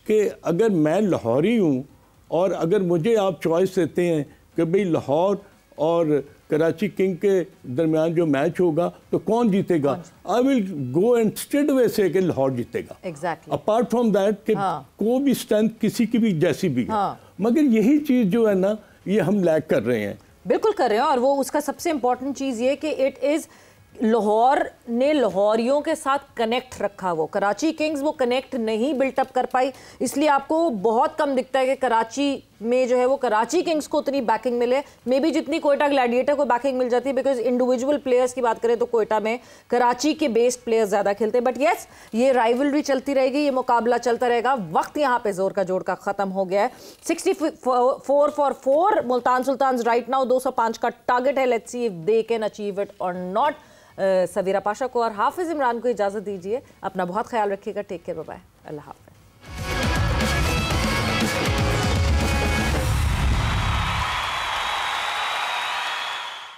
कि अगर मैं लाहौरी हूँ और अगर मुझे आप चॉइस देते हैं कि भाई लाहौर और कराची किंग के दरमियान जो मैच होगा तो कौन जीतेगा, I will go and straight away से कि लाहौर जीतेगा। Exactly. अपार्ट फ्रॉम दैट कि को भी स्ट्रेंथ किसी की भी जैसी भी है, मगर यही चीज़ जो है ना ये हम लैक कर रहे हैं। बिल्कुल कर रहे हैं, और वो उसका सबसे इंपॉर्टेंट चीज़ ये कि इट इज़ लाहौर ने लाहौरियों के साथ कनेक्ट रखा। वो कराची किंग्स वो कनेक्ट नहीं बिल्टअप कर पाई, इसलिए आपको बहुत कम दिखता है कि कराची में जो है वो कराची किंग्स को उतनी बैकिंग मिले, मे बी जितनी कोयटा ग्लैडिएटर को बैकिंग मिल जाती है। बिकॉज इंडिविजुअल प्लेयर्स की बात करें तो कोयटा में कराची के बेस्ड प्लेयर्स ज़्यादा खेलते हैं। बट येस, ये राइवलरी चलती रहेगी, ये मुकाबला चलता रहेगा। वक्त यहाँ पे जोर का जोड़ का ख़त्म हो गया है। 64 for 4 Multan Sultans right now 205 का टारगेट है। Let's see if they can achieve it or not. Sawera Pasha को और हाफिज़ इमरान को इजाज़त दीजिए। अपना बहुत ख्याल रखिएगा। टेक केयर, बाय बाय, अल्लाह हाफ़िज़।